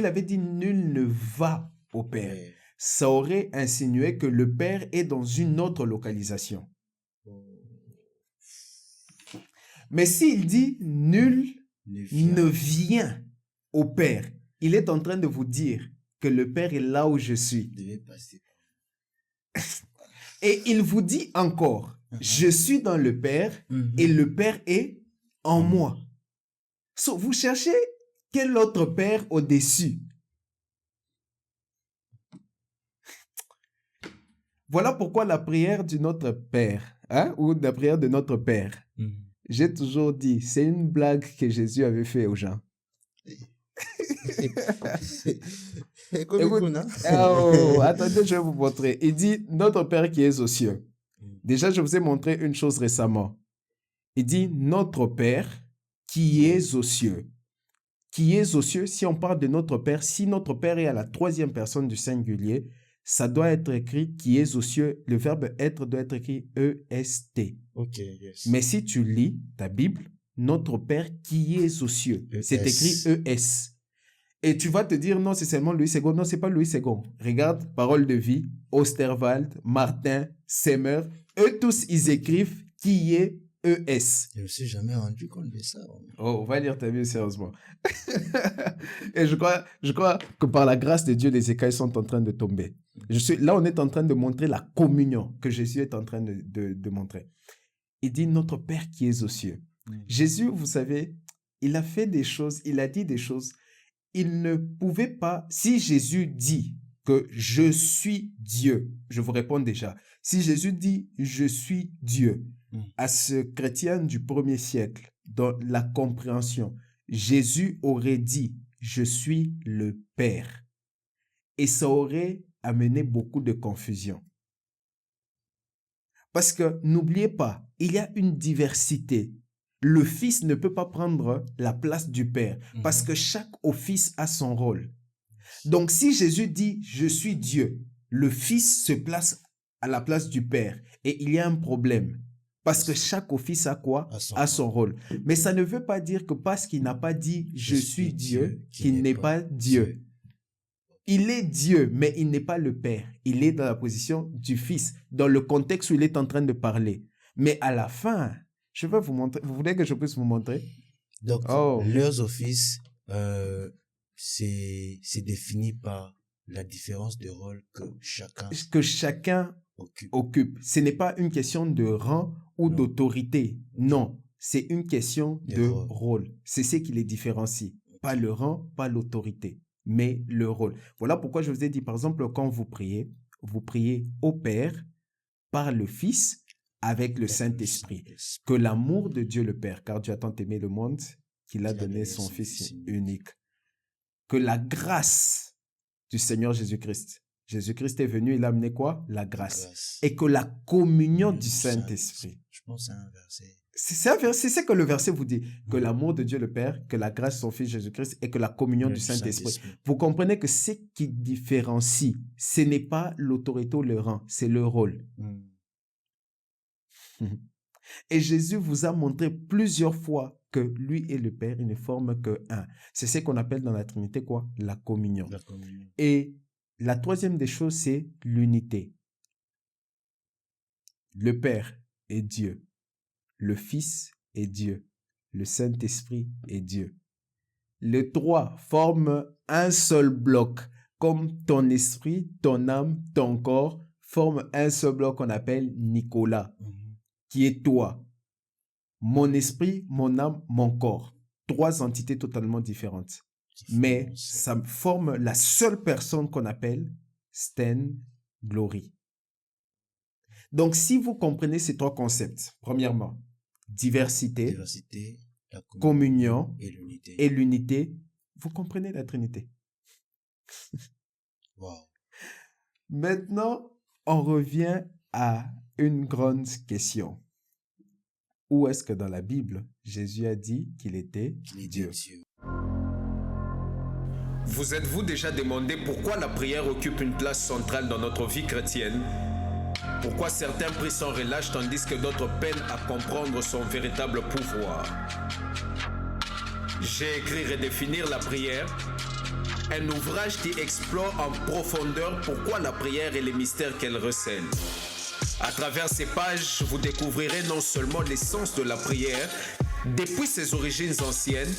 avait dit nul ne va au Père, ça aurait insinué que le Père est dans une autre localisation. Mais s'il dit nul ne vient au Père, il est en train de vous dire que le Père est là où je suis. Et il vous dit encore, je suis dans le Père et le Père est en moi. So, vous cherchez quel autre Père au-dessus? Voilà pourquoi la prière du Notre Père, ou la prière de notre Père, j'ai toujours dit, c'est une blague que Jésus avait fait aux gens. Écoute, attendez, je vais vous montrer. Il dit, notre Père qui est aux cieux. Déjà, je vous ai montré une chose récemment. Il dit, notre Père qui est aux cieux. Qui est aux cieux, si on parle de notre Père, si notre Père est à la troisième personne du singulier, ça doit être écrit qui est aux cieux. Le verbe être doit être écrit E-S-T. Ok, yes. Mais si tu lis ta Bible, notre Père qui est aux cieux, c'est écrit E-S. Et tu vas te dire, non, c'est seulement Louis Ségon. Non, c'est pas Louis Ségon. Regarde, Parole de vie, Osterwald, Martin, Semmer, eux tous, ils écrivent qui est ES. Je ne me suis jamais rendu compte de ça. Oh, on va lire ta Bible sérieusement. Et je crois que par la grâce de Dieu, les écailles sont en train de tomber. Là, on est en train de montrer la communion que Jésus est en train de montrer. Il dit, notre Père qui est aux cieux. Jésus, vous savez, il a fait des choses, il a dit des choses. Il ne pouvait pas, si Jésus dit que je suis Dieu, je vous réponds déjà, si Jésus dit je suis Dieu, à ce chrétien du 1er siècle, dans la compréhension, Jésus aurait dit je suis le Père. Et ça aurait amené beaucoup de confusion. Parce que n'oubliez pas, il y a une diversité. le Fils ne peut pas prendre la place du Père parce que chaque office a son rôle. Donc, si Jésus dit « Je suis Dieu », le Fils se place à la place du Père et il y a un problème parce que chaque office a quoi? A son rôle. Mais ça ne veut pas dire que parce qu'il n'a pas dit « Je suis Dieu », qu'il n'est pas Dieu. Il est Dieu, mais il n'est pas le Père. Il est dans la position du Fils, dans le contexte où il est en train de parler. Mais à la fin, je vais vous montrer. Vous voulez que je puisse vous montrer? Donc, leurs offices, c'est défini par la différence de rôle que chacun occupe. Ce n'est pas une question de rang ou d'autorité. Non, c'est une question de rôle. C'est ce qui les différencie. Pas le rang, pas l'autorité, mais le rôle. Voilà pourquoi je vous ai dit, par exemple, quand vous priez au Père par le Fils avec le Saint-Esprit. Que l'amour de Dieu le Père, car Dieu a tant aimé le monde qu'il a donné son Fils unique. Que la grâce du Seigneur Jésus-Christ. Jésus-Christ est venu, il a amené quoi? La grâce. Et que la communion du Saint-Esprit. Je pense à un verset. C'est ce que le verset vous dit. Que l'amour de Dieu le Père, que la grâce de son Fils Jésus-Christ et que la communion du Saint-Esprit. Vous comprenez que ce qui différencie, ce n'est pas l'autorité ou le rang, c'est le rôle. Et Jésus vous a montré plusieurs fois que lui et le Père, ils ne forment que un. C'est ce qu'on appelle dans la Trinité quoi? La communion. Et la troisième des choses, c'est l'unité. Le Père est Dieu. Le Fils est Dieu. Le Saint-Esprit est Dieu. Les trois forment un seul bloc. Comme ton esprit, ton âme, ton corps forment un seul bloc qu'on appelle Nicolas. Qui est toi, mon esprit, mon âme, mon corps. Trois entités totalement différentes. Mais ça forme la seule personne qu'on appelle Sten Glory. Donc, si vous comprenez ces trois concepts, premièrement, diversité, la communion et l'unité, vous comprenez la Trinité. Wow. Maintenant, on revient à une grande question. Où est-ce que dans la Bible, Jésus a dit qu'il était Dieu? Vous êtes-vous déjà demandé pourquoi la prière occupe une place centrale dans notre vie chrétienne? Pourquoi certains prient sans relâche tandis que d'autres peinent à comprendre son véritable pouvoir? J'ai écrit Redéfinir la prière, un ouvrage qui explore en profondeur pourquoi la prière et les mystères qu'elle recèle. À travers ces pages, vous découvrirez non seulement l'essence de la prière, depuis ses origines anciennes,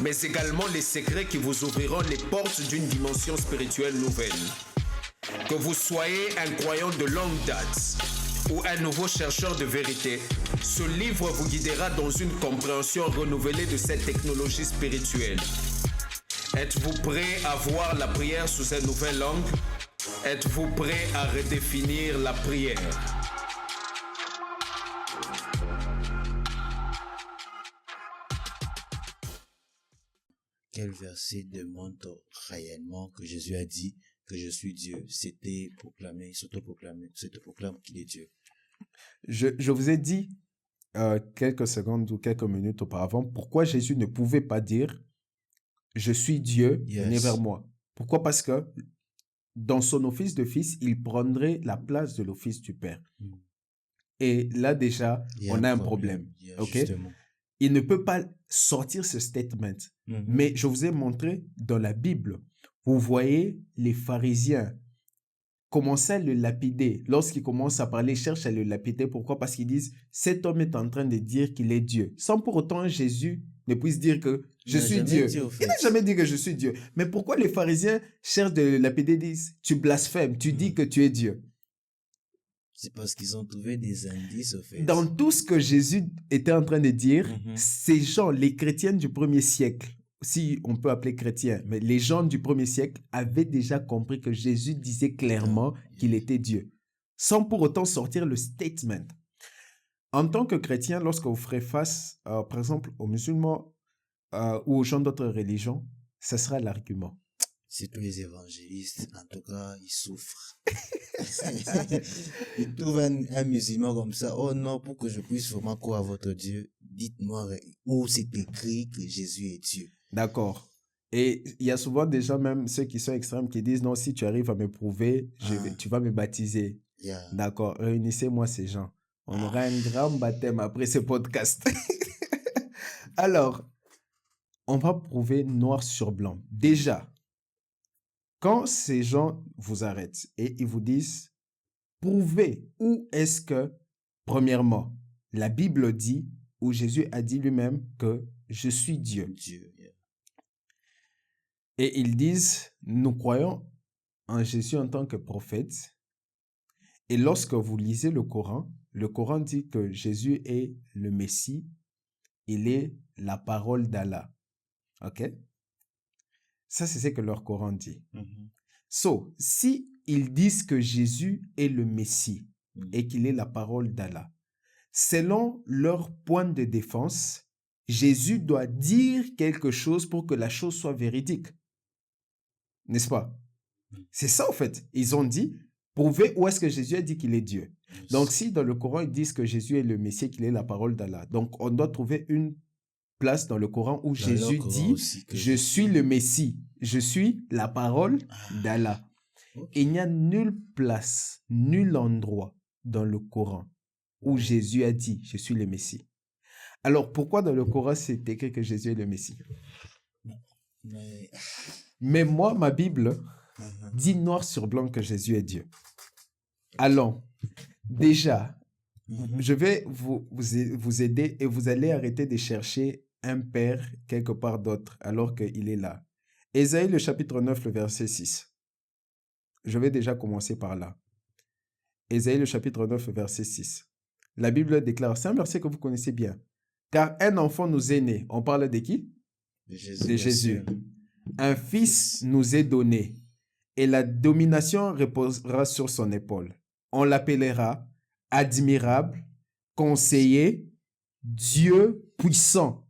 mais également les secrets qui vous ouvriront les portes d'une dimension spirituelle nouvelle. Que vous soyez un croyant de longue date ou un nouveau chercheur de vérité, ce livre vous guidera dans une compréhension renouvelée de cette technologie spirituelle. Êtes-vous prêt à voir la prière sous un nouvel angle? Êtes-vous prêt à redéfinir la prière? Quel verset démontre réellement que Jésus a dit que je suis Dieu? C'était proclamé, s'auto-proclamer qu'il est Dieu. Je vous ai dit quelques secondes ou quelques minutes auparavant pourquoi Jésus ne pouvait pas dire « Je suis Dieu, venez vers moi ». Pourquoi? Parce que dans son office de fils, il prendrait la place de l'office du Père. Et là déjà, on a un problème. Ok? Il ne peut pas sortir ce statement. Mais je vous ai montré dans la Bible, vous voyez les pharisiens commencer à le lapider. Lorsqu'ils commencent à parler, ils cherchent à le lapider. Pourquoi? Parce qu'ils disent, cet homme est en train de dire qu'il est Dieu. Sans pour autant Jésus ne puisse dire que je suis Dieu. Il n'a jamais dit que je suis Dieu. Mais pourquoi les pharisiens cherchent de le lapider, disent, tu blasphèmes, tu dis que tu es Dieu? C'est parce qu'ils ont trouvé des indices, au fait. Dans tout ce que Jésus était en train de dire, ces gens, les chrétiens du premier siècle, si on peut appeler chrétiens, mais les gens du premier siècle avaient déjà compris que Jésus disait clairement qu'il était Dieu, sans pour autant sortir le statement. En tant que chrétien, lorsque vous ferez face, par exemple, aux musulmans ou aux gens d'autres religions, ce sera l'argument. C'est tous les évangélistes, en tout cas, ils souffrent. Ils trouvent un musulman comme ça. Oh non, pour que je puisse vraiment croire à votre Dieu, dites-moi où c'est écrit que Jésus est Dieu. D'accord. Et il y a souvent des gens, même ceux qui sont extrêmes, qui disent, non, si tu arrives à me prouver, tu vas me baptiser. Yeah. D'accord. Réunissez-moi ces gens. On aura un grand baptême après ce podcast. Alors, on va prouver noir sur blanc. Déjà, quand ces gens vous arrêtent et ils vous disent, prouvez où est-ce que, premièrement, la Bible dit, où Jésus a dit lui-même que je suis Dieu. Dieu, yeah. Et ils disent, nous croyons en Jésus en tant que prophète. Et lorsque vous lisez le Coran dit que Jésus est le Messie, il est la parole d'Allah. Ok? Ça, c'est ce que leur Coran dit. So, si ils disent que Jésus est le Messie et qu'il est la parole d'Allah, selon leur point de défense, Jésus doit dire quelque chose pour que la chose soit véridique. N'est-ce pas? C'est ça, en fait. Ils ont dit, prouvez où est-ce que Jésus a dit qu'il est Dieu. Donc, si dans le Coran, ils disent que Jésus est le Messie, qu'il est la parole d'Allah, donc on doit trouver une place dans le Coran où Jésus dit, je suis le Messie, je suis la parole d'Allah. Okay. Il n'y a nulle place, nul endroit dans le Coran où Jésus a dit, je suis le Messie. Alors, pourquoi dans le Coran, c'est écrit que Jésus est le Messie? Mais moi, ma Bible dit noir sur blanc que Jésus est Dieu. Allons, déjà, je vais vous aider et vous allez arrêter de chercher un père quelque part d'autre alors qu'il est là. Ésaïe, le chapitre 9, le verset 6. Je vais déjà commencer par là. Ésaïe, le chapitre 9, le verset 6. La Bible déclare, c'est un verset que vous connaissez bien. Car un enfant nous est né. On parle de qui? De Jésus. De Jésus. Un fils nous est donné et la domination reposera sur son épaule. On l'appellera admirable, conseiller, Dieu puissant.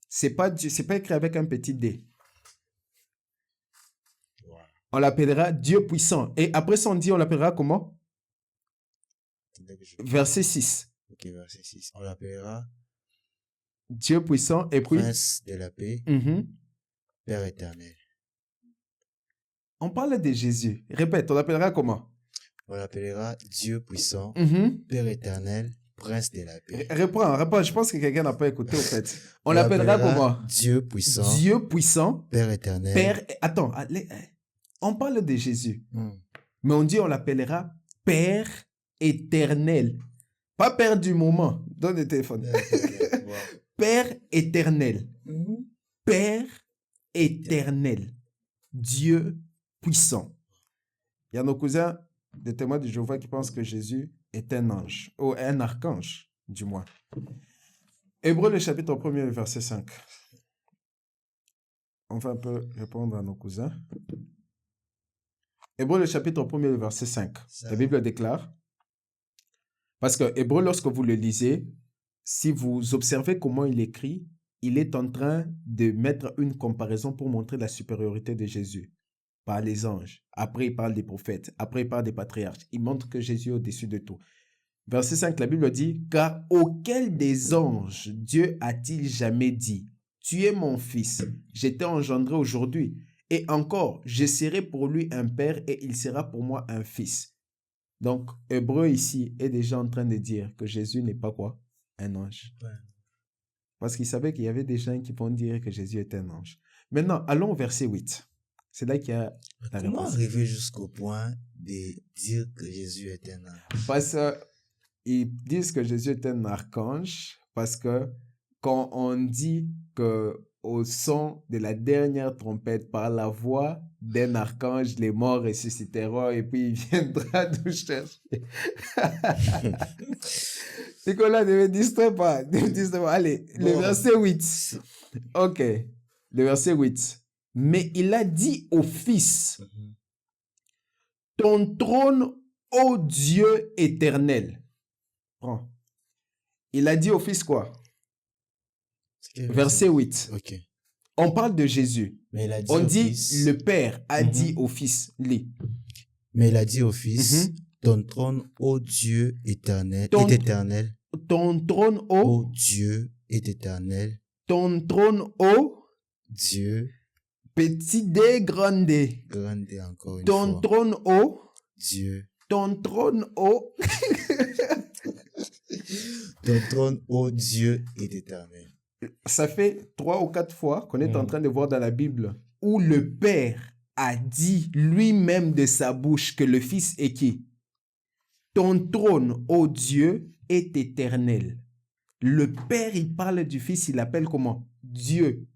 C'est pas écrit avec un petit d. Wow. On l'appellera Dieu puissant. Et après ça, on dit, on l'appellera comment? Verset 6. Ok, verset 6. On l'appellera Dieu puissant et puis Prince de la paix, Père éternel. On parle de Jésus. Répète, on l'appellera comment? On l'appellera Dieu puissant, Père éternel, Prince de la paix. Réponds. Je pense que quelqu'un n'a pas écouté, au fait. On l'appellera comment? Dieu puissant. Dieu puissant. Père éternel. Attends, on parle de Jésus. Mais on dit on l'appellera Père éternel. Pas Père du moment. Donne le téléphone. Wow. Père éternel. Père éternel. Dieu puissant. Il y a nos cousins des témoins de Jéhovah qui pensent que Jésus est un ange, ou un archange, du moins. Hébreux, le chapitre 1er, le verset 5. On va un peu répondre à nos cousins. Hébreux, le chapitre 1er, le verset 5. La Bible déclare, parce que Hébreux, lorsque vous le lisez, si vous observez comment il écrit, il est en train de mettre une comparaison pour montrer la supériorité de Jésus par les anges. Après, il parle des prophètes. Après, il parle des patriarches. Il montre que Jésus est au-dessus de tout. Verset 5, la Bible dit, « Car auquel des anges Dieu a-t-il jamais dit, tu es mon fils, je t'ai engendré aujourd'hui, et encore, je serai pour lui un père et il sera pour moi un fils. » Donc, Hébreu ici est déjà en train de dire que Jésus n'est pas quoi? Un ange. Ouais. Parce qu'il savait qu'il y avait des gens qui vont dire que Jésus est un ange. Maintenant, allons au verset 8. C'est là qu'il y a la réponse. Comment arriver jusqu'au point de dire que Jésus est un ange? Parce qu'ils disent que Jésus est un archange, parce que quand on dit qu'au son de la dernière trompette, par la voix d'un archange, les morts ressusciteront et puis il viendra nous chercher. Nicolas, ne me distrais pas. Allez, bon. Le verset 8. Ok, le verset 8. Mais il a dit au Fils, ton trône, ô Dieu éternel. Prends. Il a dit au Fils quoi? Verset 8. Ok. On parle de Jésus. Mais il a dit on au dit fils, le Père a dit au Fils. Lis. Mais il a dit au Fils, ton trône, ô Dieu éternel, est éternel. Ton trône, ô Dieu est éternel. Ton trône, ô Dieu, petit D, grand D. grande encore une Ton fois. trône, ô. Dieu, Ton trône, ô. ton trône, ô Dieu, est éternel. Ça fait 3 ou 4 fois qu'on est en train de voir dans la Bible où le Père a dit lui-même de sa bouche que le Fils est qui? Ton trône, ô Dieu, est éternel. Le Père, il parle du Fils, il l'appelle comment? Dieu.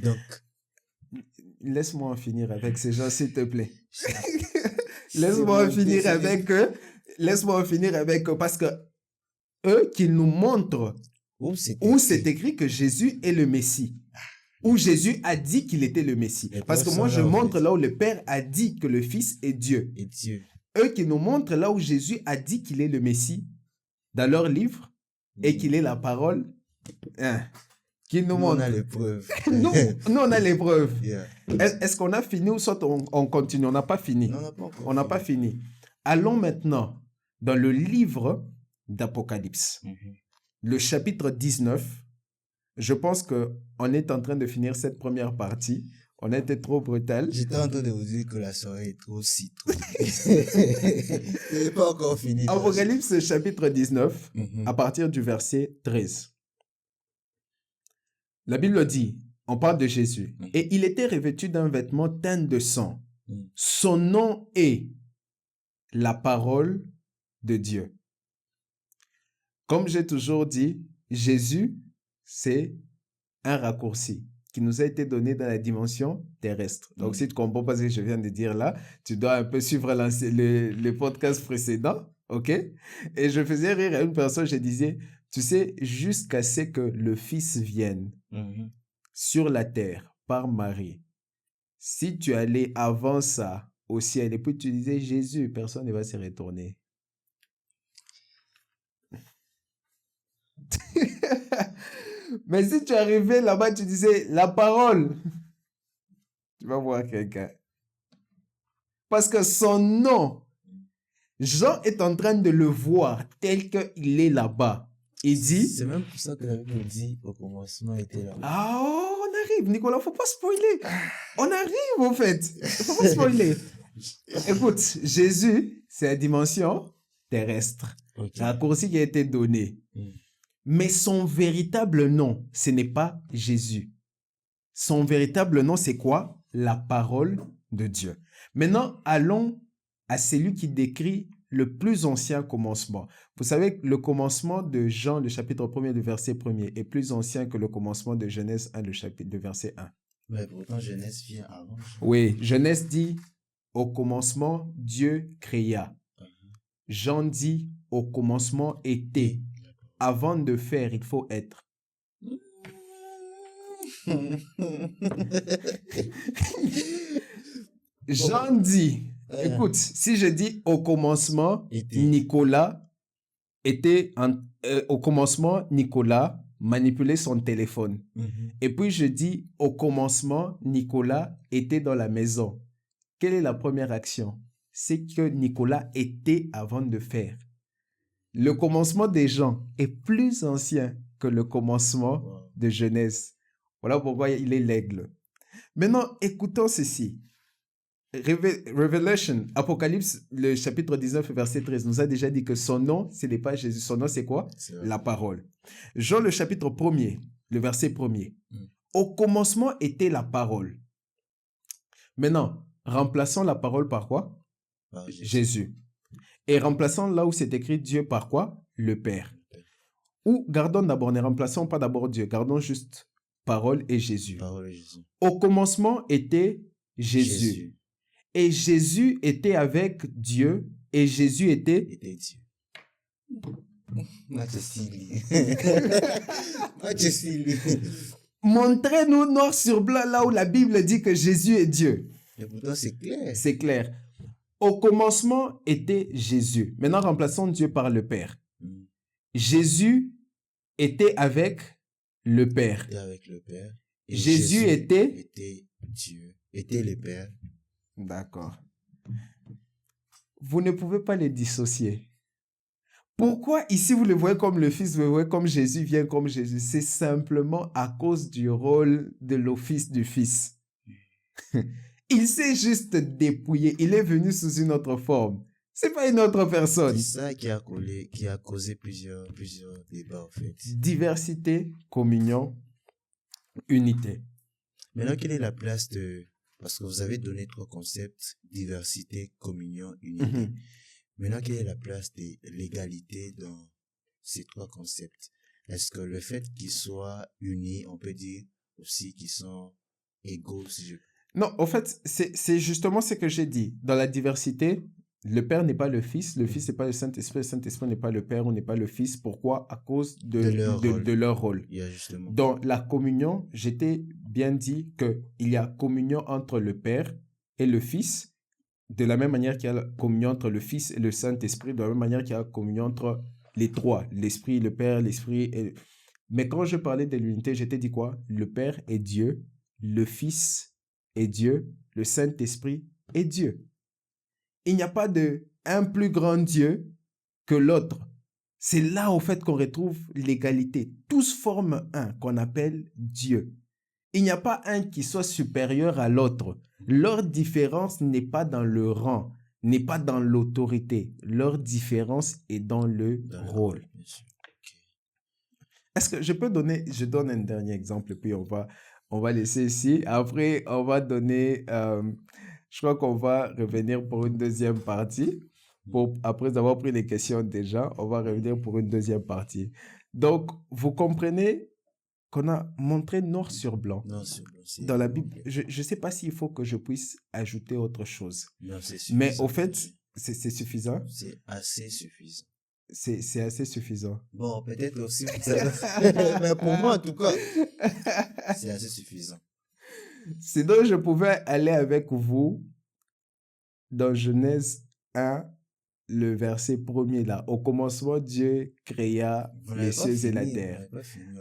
Donc, Laisse-moi en finir avec ces gens, s'il te plaît. Laisse-moi en finir avec eux. Laisse-moi en finir avec eux parce que eux qui nous montrent où c'est écrit que Jésus est le Messie. Où Jésus a dit qu'il était le Messie. Parce que moi, je montre là où le Père a dit que le Fils est Dieu. Et Dieu. Eux qui nous montrent là où Jésus a dit qu'il est le Messie dans leur livre et qu'il est la parole. Hein, qui nous montre. On a les preuves. nous, on a les preuves. Yeah. Est-ce qu'on a fini ou soit on continue? On n'a pas fini. Non, on n'a pas fini. Allons maintenant dans le livre d'Apocalypse. Le chapitre 19. Je pense qu'on est en train de finir cette première partie. On a été trop brutal. J'étais en train de vous dire que la soirée est trop citronnée. C'est pas encore fini. Apocalypse chapitre 19, à partir du verset 13. La Bible dit, on parle de Jésus, et il était revêtu d'un vêtement teint de sang. Son nom est la parole de Dieu. Comme j'ai toujours dit, Jésus, c'est un raccourci qui nous a été donné dans la dimension terrestre. Donc, si tu comprends pas ce que je viens de dire là, tu dois un peu suivre le podcast précédent, ok? Et je faisais rire à une personne, je disais, tu sais, jusqu'à ce que le Fils vienne sur la terre par Marie, si tu allais avant ça au ciel et puis tu disais Jésus, personne ne va se retourner. Mais si tu arrivais là-bas, tu disais la parole, tu vas voir quelqu'un. Parce que son nom, Jean est en train de le voir tel qu'il est là-bas. Il dit... C'est même pour ça que la Bible dit au commencement était là. Ah, oh, on arrive, Nicolas, faut pas spoiler. On arrive, au fait. Faut pas spoiler. Écoute, Jésus, c'est la dimension terrestre. Okay. Un raccourci qui a été donné. Mais son véritable nom, ce n'est pas Jésus. Son véritable nom, c'est quoi? La parole de Dieu. Maintenant, allons à celui qui décrit le plus ancien commencement. Vous savez que le commencement de Jean, le chapitre 1er, le verset 1er, est plus ancien que le commencement de Genèse 1, le verset 1. Mais pourtant, Genèse vient avant. Oui, Genèse dit, au commencement, Dieu créa. Jean dit, au commencement était. Avant de faire, il faut être. Jean dit, écoute, si je dis au commencement, Nicolas était au commencement, Nicolas manipulait son téléphone. Et puis je dis au commencement, Nicolas était dans la maison. Quelle est la première action? C'est que Nicolas était avant de faire. Le commencement des gens est plus ancien que le commencement de Genèse. Voilà pourquoi il est l'aigle. Maintenant, écoutons ceci. Revelation, Apocalypse, le chapitre 19, verset 13, nous a déjà dit que son nom, ce n'est pas Jésus. Son nom, c'est quoi? La parole. Jean, le chapitre 1er, le verset 1er. Au commencement était la parole. Maintenant, remplaçons la parole par quoi? Par Jésus. Et remplaçons là où c'est écrit Dieu par quoi? Le Père. Ou gardons d'abord, ne remplaçons pas d'abord Dieu, gardons juste parole et Jésus. Parole et Jésus. Au commencement était Jésus. Et Jésus était avec Dieu et Jésus était Dieu. Montrez-nous noir sur blanc là où la Bible dit que Jésus est Dieu. Et pourtant c'est clair. C'est clair. Au commencement était Jésus. Maintenant, remplaçons Dieu par le Père. Jésus était avec le Père. Et avec le Père. Et Jésus était Dieu. Était le Père. D'accord. Vous ne pouvez pas les dissocier. Pourquoi ici vous le voyez comme le Fils, vous le voyez comme Jésus vient comme Jésus? C'est simplement à cause du rôle de l'office du Fils. Il s'est juste dépouillé. Il est venu sous une autre forme. C'est pas une autre C'est personne. ça qui a causé plusieurs débats, en fait. Diversité, communion, unité. Maintenant, quelle est la place de... Parce que vous avez donné 3 concepts, diversité, communion, unité. Mhm. Maintenant, quelle est la place de l'égalité dans ces 3 concepts? Est-ce que le fait qu'ils soient unis, on peut dire aussi qu'ils sont égaux, si je... Non, en fait, c'est justement ce que j'ai dit. Dans la diversité, le Père n'est pas le Fils n'est pas le Saint-Esprit n'est pas le Père ou n'est pas le Fils. Pourquoi? À cause De leur rôle. de leur rôle. Il y a justement... Dans la communion, j'étais bien dit qu'il y a communion entre le Père et le Fils, de la même manière qu'il y a la communion entre le Fils et le Saint-Esprit, de la même manière qu'il y a la communion entre les trois, l'Esprit, le Père, l'Esprit. Mais quand je parlais de l'unité, j'étais dit quoi? Le Père est Dieu, le Fils est Dieu, le Saint-Esprit est Dieu. Il n'y a pas un plus grand Dieu que l'autre. C'est là, au fait, qu'on retrouve l'égalité. Tous forment un qu'on appelle Dieu. Il n'y a pas un qui soit supérieur à l'autre. Leur différence n'est pas dans le rang, n'est pas dans l'autorité. Leur différence est dans le rôle. Bien sûr. Est-ce que je donne un dernier exemple, puis on va laisser ici. Après, on va donner, je crois qu'on va revenir pour une deuxième partie. Après avoir pris les questions déjà, on va revenir pour une deuxième partie. Donc, vous comprenez qu'on a montré noir sur blanc Non, c'est dans la Bible. Je ne sais pas s'il faut que je puisse ajouter autre chose. Non, c'est suffisant. Mais au fait, c'est suffisant. C'est assez suffisant. C'est assez suffisant. Bon, peut-être aussi vous avez... Mais pour moi, en tout cas, c'est assez suffisant. Sinon, je pouvais aller avec vous dans Genèse 1, le verset 1er là. Au commencement, Dieu créa les cieux et la terre.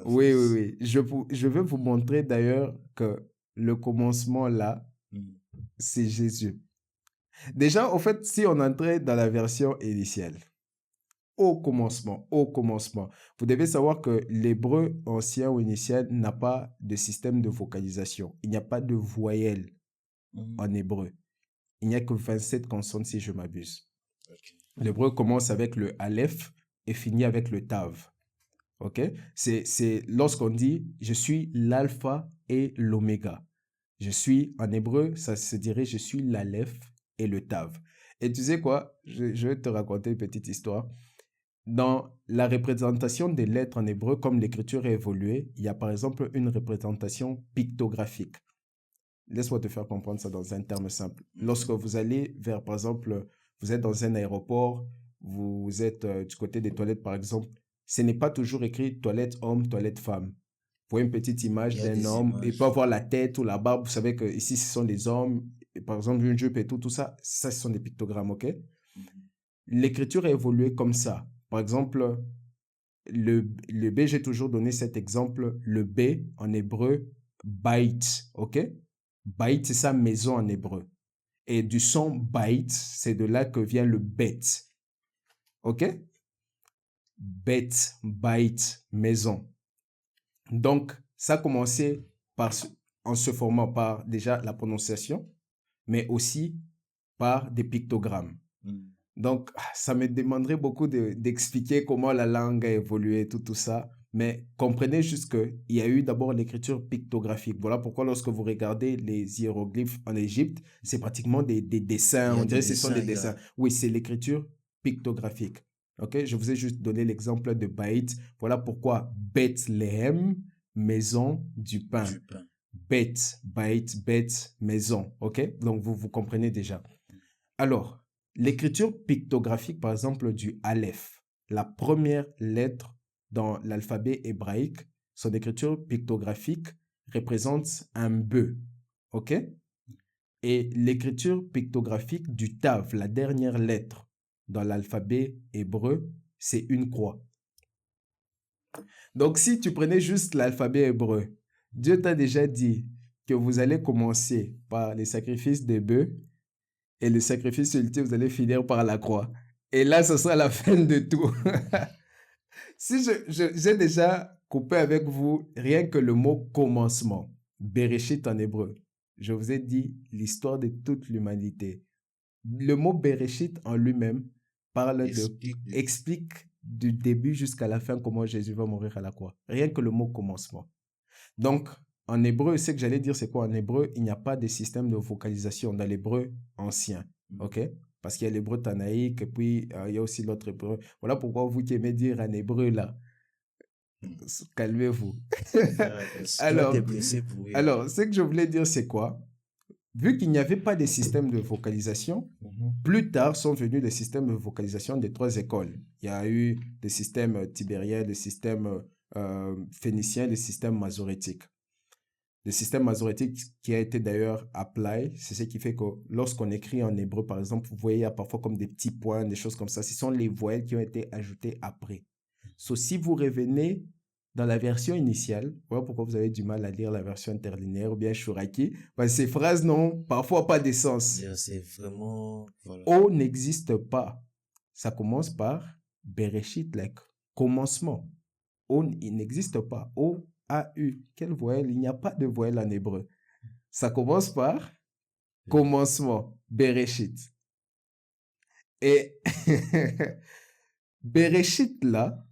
Oui. Je vais vous montrer d'ailleurs que le commencement là, c'est Jésus. Déjà, au fait, si on entrait dans la version initiale, au commencement. Vous devez savoir que l'hébreu ancien ou initial n'a pas de système de vocalisation. Il n'y a pas de voyelle en hébreu. Il n'y a que 27 consonnes si je m'abuse. Okay. L'hébreu commence avec le aleph et finit avec le tav. Ok? C'est lorsqu'on dit « je suis l'alpha et l'oméga ». Je suis, en hébreu, ça se dirait « je suis l'aleph et le tav ». Et tu sais quoi? Je vais te raconter une petite histoire. Dans la représentation des lettres en hébreu, comme l'écriture a évolué, il y a par exemple une représentation pictographique. Laisse-moi te faire comprendre ça dans un terme simple. Lorsque vous allez vers, par exemple, vous êtes dans un aéroport, vous êtes du côté des toilettes, par exemple, ce n'est pas toujours écrit toilette homme, toilette femme. Vous voyez une petite image d'un homme, il peut avoir la tête ou la barbe, vous savez que ici ce sont des hommes, et par exemple une jupe et tout ça, ce sont des pictogrammes, ok? L'écriture a évolué comme ça. Par exemple, le B, j'ai toujours donné cet exemple, le B en hébreu, bait, ok? Bait, c'est ça, maison en hébreu. Et du son bait, c'est de là que vient le bet, ok? Bet, bait, maison. Donc, ça a commencé en se formant par déjà la prononciation, mais aussi par des pictogrammes. Donc, ça me demanderait beaucoup d'expliquer comment la langue a évolué, tout ça. Mais comprenez juste qu'il y a eu d'abord l'écriture pictographique. Voilà pourquoi lorsque vous regardez les hiéroglyphes en Égypte, c'est pratiquement des dessins. On dirait que ce sont des dessins. Oui, c'est l'écriture pictographique. Ok, je vous ai juste donné l'exemple de Baït. Voilà pourquoi Bethléem, maison du pain. Beth, Baït, Beth, maison. Ok, donc vous comprenez déjà. Alors, l'écriture pictographique, par exemple, du Aleph, la première lettre dans l'alphabet hébraïque, son écriture pictographique représente un bœuf, ok? Et l'écriture pictographique du Tav, la dernière lettre dans l'alphabet hébreu, c'est une croix. Donc, si tu prenais juste l'alphabet hébreu, Dieu t'a déjà dit que vous allez commencer par les sacrifices des bœufs, et le sacrifice ultime, vous allez finir par la croix. Et là, ce sera la fin de tout. Si j'ai déjà coupé avec vous rien que le mot commencement, Bereshit en hébreu, je vous ai dit l'histoire de toute l'humanité. Le mot Bereshit en lui-même explique du début jusqu'à la fin comment Jésus va mourir à la croix. Rien que le mot commencement. Donc, en hébreu, ce que j'allais dire, c'est quoi? En hébreu, il n'y a pas de système de vocalisation dans l'hébreu ancien. OK? Parce qu'il y a l'hébreu tanaïque et puis il y a aussi l'autre hébreu. Voilà pourquoi vous qui aimez dire en hébreu là, calmez-vous. Alors, ce que je voulais dire, c'est quoi? Vu qu'il n'y avait pas de système de vocalisation, plus tard sont venus des systèmes de vocalisation des trois écoles. Il y a eu des systèmes tibériens, des systèmes phéniciens, des systèmes masorétiques. Le système masorétique qui a été d'ailleurs appelé, c'est ce qui fait que lorsqu'on écrit en hébreu, par exemple, vous voyez, il y a parfois comme des petits points, des choses comme ça. Ce sont les voyelles qui ont été ajoutées après. So, si vous revenez dans la version initiale, voilà pourquoi vous avez du mal à lire la version interlinéaire ou bien Shuraki, parce que ces phrases n'ont parfois pas de sens. C'est vraiment... Voilà. O n'existe pas. Ça commence par Bereshit, like, commencement. O, il n'existe pas. O, A-U. Quelle voyelle? Il n'y a pas de voyelle en hébreu. Ça commence par commencement, Bereshit. Et Bereshit là,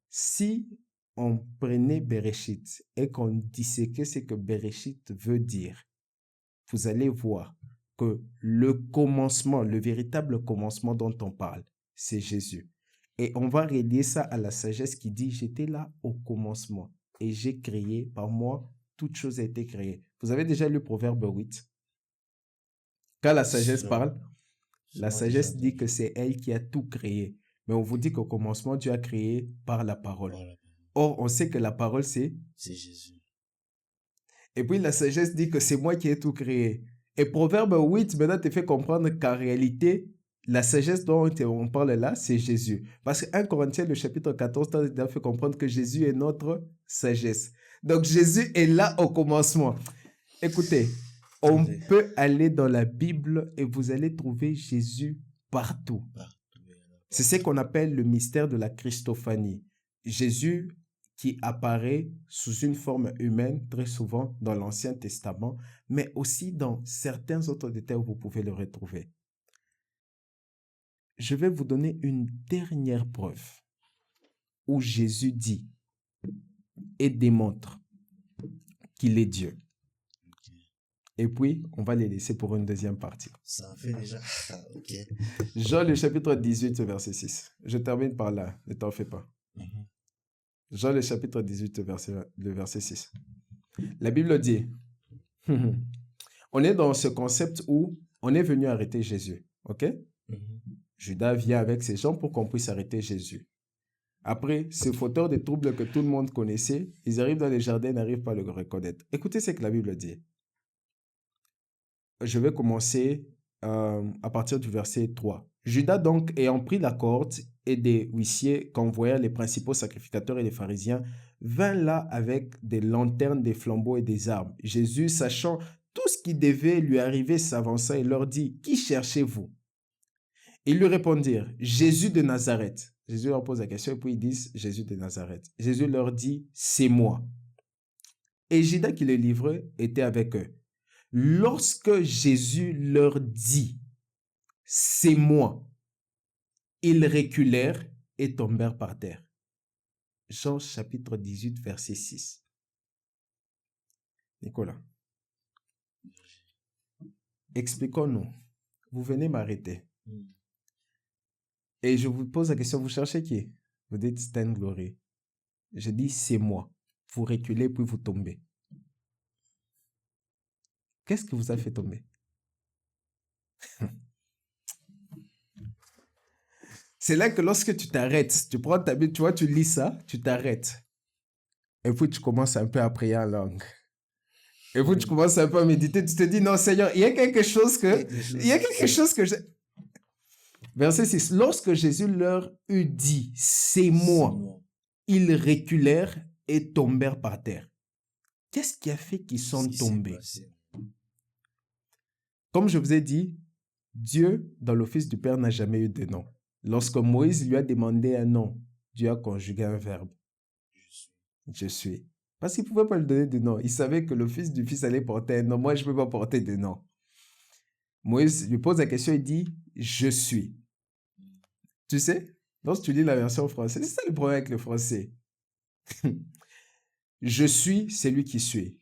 si on prenait Bereshit et qu'on disséquait ce que Bereshit veut dire, vous allez voir que le commencement, le véritable commencement dont on parle, c'est Jésus. Et on va relier ça à la sagesse qui dit « J'étais là au commencement et j'ai créé, par moi, toute chose a été créée. » Vous avez déjà lu Proverbe 8? Quand la sagesse parle, la sagesse dit que c'est elle qui a tout créé. Mais on vous dit qu'au commencement, Dieu a créé par la parole. Or, on sait que la parole, c'est Jésus. Et puis la sagesse dit que c'est moi qui ai tout créé. Et Proverbe 8, maintenant, te fait comprendre qu'en réalité, la sagesse dont on parle là, c'est Jésus. Parce que 1 Corinthiens, le chapitre 14, t'a fait comprendre que Jésus est notre sagesse. Donc Jésus est là au commencement. Écoutez, on peut aller dans la Bible et vous allez trouver Jésus partout. C'est ce qu'on appelle le mystère de la Christophanie. Jésus qui apparaît sous une forme humaine très souvent dans l'Ancien Testament, mais aussi dans certains autres détails où vous pouvez le retrouver. Je vais vous donner une dernière preuve où Jésus dit et démontre qu'il est Dieu. Et puis, on va les laisser pour une deuxième partie. Ça en fait déjà. Ok. Jean, le chapitre 18, verset 6. Je termine par là, ne t'en fais pas. Jean, le chapitre 18, le verset 6. La Bible dit, on est dans ce concept où on est venu arrêter Jésus. Ok? Judas vient avec ses gens pour qu'on puisse arrêter Jésus. Après, ce fauteur de troubles que tout le monde connaissait, ils arrivent dans les jardins et n'arrivent pas à le reconnaître. Écoutez ce que la Bible dit. Je vais commencer à partir du verset 3. Judas donc, ayant pris la corde et des huissiers qu'envoyèrent les principaux sacrificateurs et les pharisiens, vint là avec des lanternes, des flambeaux et des armes. Jésus, sachant tout ce qui devait lui arriver, s'avança et leur dit, « Qui cherchez-vous » Ils lui répondirent, « Jésus de Nazareth. » Jésus leur pose la question et puis ils disent, « Jésus de Nazareth. » Jésus leur dit, « C'est moi. » Et Judas qui le livrait était avec eux. Lorsque Jésus leur dit, « C'est moi », ils reculèrent et tombèrent par terre. Jean chapitre 18, verset 6. Nicolas, expliquons-nous. Vous venez m'arrêter. Et je vous pose la question, vous cherchez qui? Vous dites Stan Glory. Je dis, c'est moi. Vous reculez puis vous tombez. Qu'est-ce qui vous a fait tomber? C'est là que lorsque tu t'arrêtes, tu prends ta Bible, tu vois, tu lis ça, tu t'arrêtes. Et puis tu commences un peu à prier en langue. Et puis tu commences un peu à méditer, tu te dis, non Seigneur, il y a quelque chose que... Verset 6. Lorsque Jésus leur eut dit, c'est moi, ils reculèrent et tombèrent par terre. Qu'est-ce qui a fait qu'ils sont tombés? Comme je vous ai dit, Dieu, dans l'office du Père, n'a jamais eu de nom. Lorsque Moïse lui a demandé un nom, Dieu a conjugué un verbe. Je suis. Parce qu'il ne pouvait pas lui donner de nom. Il savait que le fils du fils allait porter un nom. Moi, je ne peux pas porter de nom. Moïse lui pose la question, il dit, je suis. Tu sais, lorsque tu lis la version française, c'est ça le problème avec le français. Je suis celui qui suis.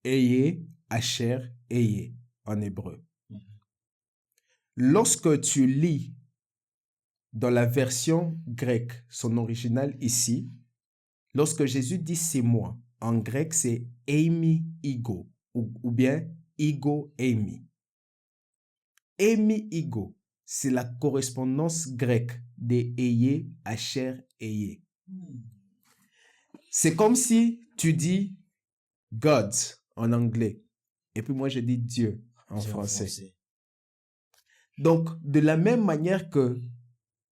Ayez, Asher, ayez, en hébreu. Lorsque tu lis dans la version grecque, son original ici, lorsque Jésus dit c'est moi, en grec c'est eimi ego, ou bien ego eimi. Eimi ego, c'est la correspondance grecque des ayez, Asher, ayez. C'est comme si tu dis God en anglais, et puis moi je dis Dieu en français. Donc, de la même manière que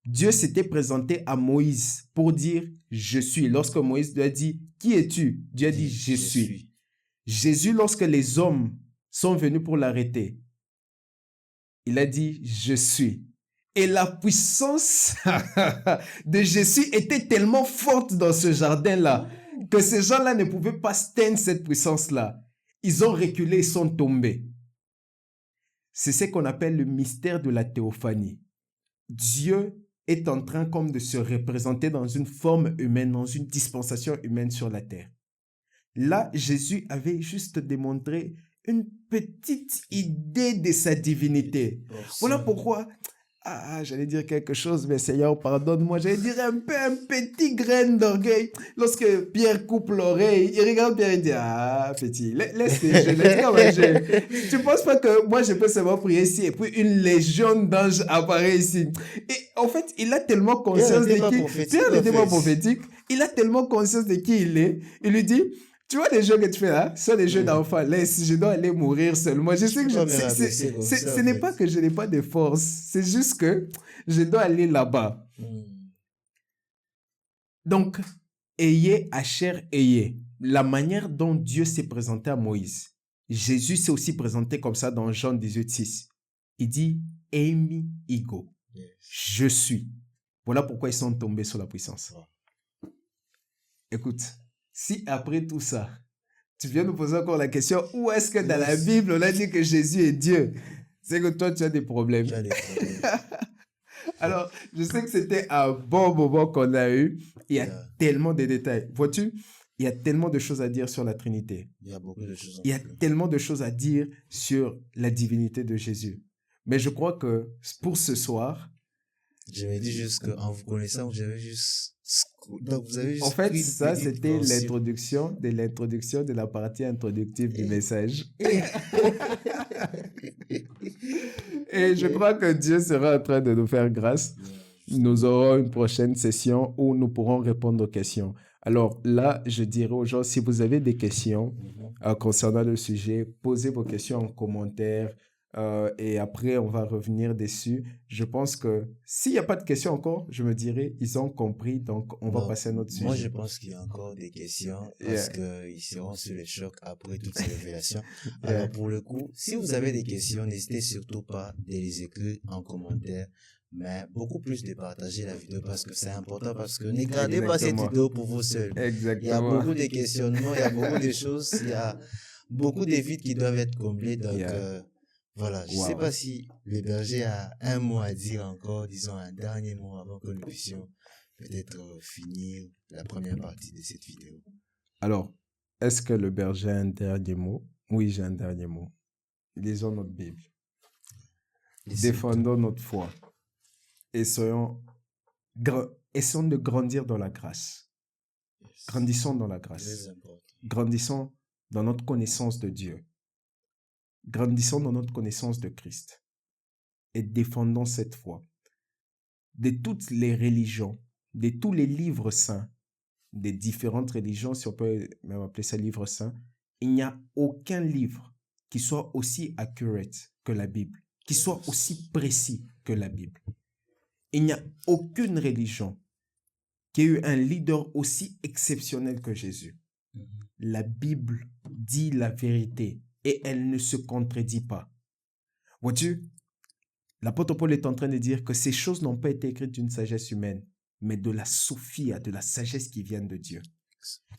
Dieu s'était présenté à Moïse pour dire « Je suis ». Lorsque Moïse lui a dit « Qui es-tu » Dieu a dit « Je suis ». Jésus, lorsque les hommes sont venus pour l'arrêter, il a dit « Je suis ». Et la puissance de Jésus était tellement forte dans ce jardin-là que ces gens-là ne pouvaient pas stand cette puissance-là. Ils ont reculé, ils sont tombés. C'est ce qu'on appelle le mystère de la théophanie. Dieu est en train comme de se représenter dans une forme humaine, dans une dispensation humaine sur la terre. Là, Jésus avait juste démontré une petite idée de sa divinité. Voilà pourquoi, j'allais dire quelque chose, mais Seigneur, pardonne-moi, j'allais dire un petit grain d'orgueil. Lorsque Pierre coupe l'oreille, il regarde Pierre et dit, petit, laisse les jeux, tu ne penses pas que moi, je peux seulement prier ici, et puis une légion d'anges apparaît ici. Et en fait, il a tellement conscience de qui... Pierre n'était pas prophétique. Il a tellement conscience de qui il est. Il lui dit, tu vois les jeux que tu fais là, ce sont des jeux d'enfants. Laisse, je dois aller mourir seulement. Je sais que ce n'est pas que je n'ai pas de force. C'est juste que je dois aller là-bas. Donc, ayez, Asher, ayez. La manière dont Dieu s'est présenté à Moïse. Jésus s'est aussi présenté comme ça dans Jean 18:6. Il dit, Eimi ego. Je suis. Voilà pourquoi ils sont tombés sous la puissance. Écoute. Si après tout ça, tu viens nous poser encore la question, où est-ce que dans la Bible, on a dit que Jésus est Dieu? C'est que toi, tu as des problèmes. Alors, je sais que c'était un bon moment qu'on a eu. Il y a tellement de détails. Vois-tu, il y a tellement de choses à dire sur la Trinité. Il y a beaucoup de choses. Il y a tellement de choses à dire sur la divinité de Jésus. Mais je crois que pour ce soir... Je me dis juste qu'en vous connaissant, vous avez juste... Donc, vous avez juste en fait, ça, c'était l'introduction de la partie introductive du message. Et je crois que Dieu sera en train de nous faire grâce. Nous aurons une prochaine session où nous pourrons répondre aux questions. Alors là, je dirais aux gens, si vous avez des questions concernant le sujet, posez vos questions en commentaire. Et après, on va revenir dessus. Je pense que s'il n'y a pas de questions encore, je me dirais, ils ont compris, donc on va passer à notre sujet. Moi, je pense qu'il y a encore des questions parce qu'ils seront sur le choc après toutes ces révélations. Alors, pour le coup, si vous avez des questions, n'hésitez surtout pas de les écrire en commentaire, mais beaucoup plus de partager la vidéo parce que c'est important, parce que ne gardez pas cette vidéo pour vous seuls. Exactement. Il y a beaucoup de questionnements, il y a beaucoup de choses, il y a beaucoup de vides qui doivent être comblés, donc... Voilà, je ne sais pas si le berger a un mot à dire encore, disons un dernier mot avant que nous puissions peut-être finir la première partie de cette vidéo. Alors, est-ce que le berger a un dernier mot? Oui, j'ai un dernier mot. Lisons notre Bible. Défendons notre foi. Essayons de grandir dans la grâce. Grandissons dans la grâce. Grandissons dans notre connaissance de Dieu. Grandissons dans notre connaissance de Christ et défendons cette foi. De toutes les religions, de tous les livres saints, des différentes religions, si on peut même appeler ça livre saint, il n'y a aucun livre qui soit aussi accurate que la Bible, qui soit aussi précis que la Bible. Il n'y a aucune religion qui ait eu un leader aussi exceptionnel que Jésus. La Bible dit la vérité. Et elle ne se contredit pas. Vois-tu, L'apôtre Paul est en train de dire que ces choses n'ont pas été écrites d'une sagesse humaine, mais de la sophia, de la sagesse qui vient de Dieu.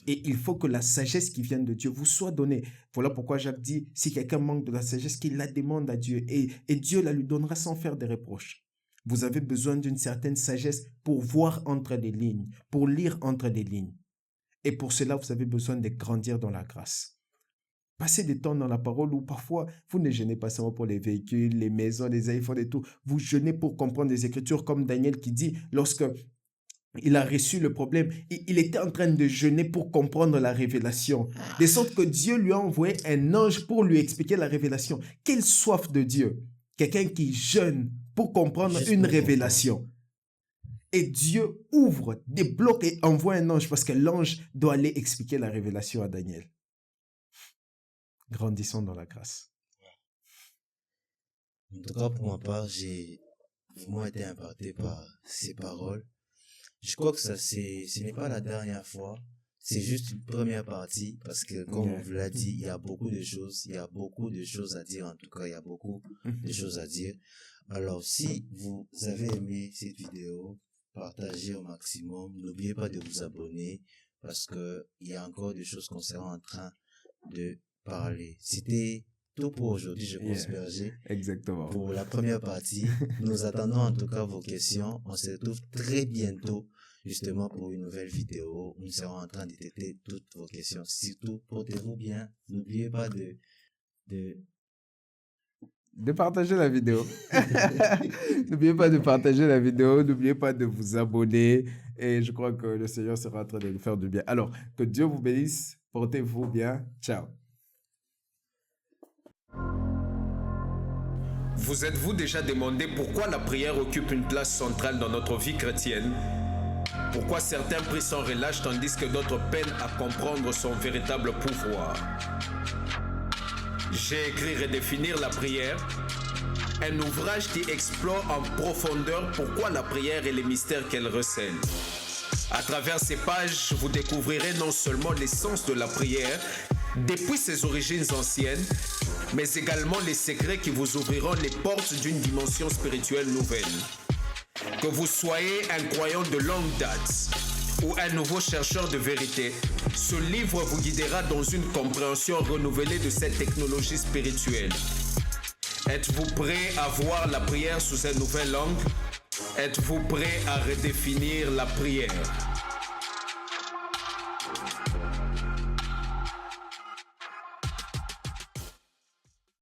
Et il faut que la sagesse qui vient de Dieu vous soit donnée. Voilà pourquoi Jacques dit, si quelqu'un manque de la sagesse, qu'il la demande à Dieu. Et Dieu la lui donnera sans faire des reproches. Vous avez besoin d'une certaine sagesse pour voir entre les lignes, pour lire entre les lignes. Et pour cela, vous avez besoin de grandir dans la grâce. Passez du temps dans la parole où parfois, vous ne jeûnez pas seulement pour les véhicules, les maisons, les iPhones et tout. Vous jeûnez pour comprendre les Écritures comme Daniel qui dit, lorsque il a reçu le problème, il était en train de jeûner pour comprendre la révélation. De sorte que Dieu lui a envoyé un ange pour lui expliquer la révélation. Quelle soif de Dieu! Quelqu'un qui jeûne pour comprendre une révélation. Et Dieu ouvre, débloque et envoie un ange parce que l'ange doit aller expliquer la révélation à Daniel. Grandissons dans la grâce. En tout cas, pour ma part, j'ai vraiment été impacté par ces paroles. Je crois que ce n'est pas la dernière fois. C'est juste une première partie parce que, comme on vous l'a dit, il y a beaucoup de choses. Il y a beaucoup de choses à dire. En tout cas, il y a beaucoup de choses à dire. Alors, si vous avez aimé cette vidéo, partagez au maximum. N'oubliez pas de vous abonner parce que il y a encore des choses qu'on sera en train de parler. C'était tout pour aujourd'hui, je pense, Berger. Exactement. Pour la première partie, nous attendons en tout cas vos questions. On se retrouve très bientôt, justement, pour une nouvelle vidéo. Nous serons en train de traiter toutes vos questions. Surtout, portez-vous bien. N'oubliez pas de partager la vidéo. N'oubliez pas de partager la vidéo. N'oubliez pas de vous abonner. Et je crois que le Seigneur sera en train de nous faire du bien. Alors, que Dieu vous bénisse. Portez-vous bien. Ciao. Vous êtes-vous déjà demandé pourquoi la prière occupe une place centrale dans notre vie chrétienne? Pourquoi certains prient sans relâche tandis que d'autres peinent à comprendre son véritable pouvoir? J'ai écrit Redéfinir la prière, un ouvrage qui explore en profondeur pourquoi la prière et les mystères qu'elle recèle. À travers ces pages, vous découvrirez non seulement l'essence de la prière, depuis ses origines anciennes, mais également les secrets qui vous ouvriront les portes d'une dimension spirituelle nouvelle. Que vous soyez un croyant de longue date ou un nouveau chercheur de vérité, ce livre vous guidera dans une compréhension renouvelée de cette technologie spirituelle. Êtes-vous prêt à voir la prière sous un nouvel angle? Êtes-vous prêt à redéfinir la prière?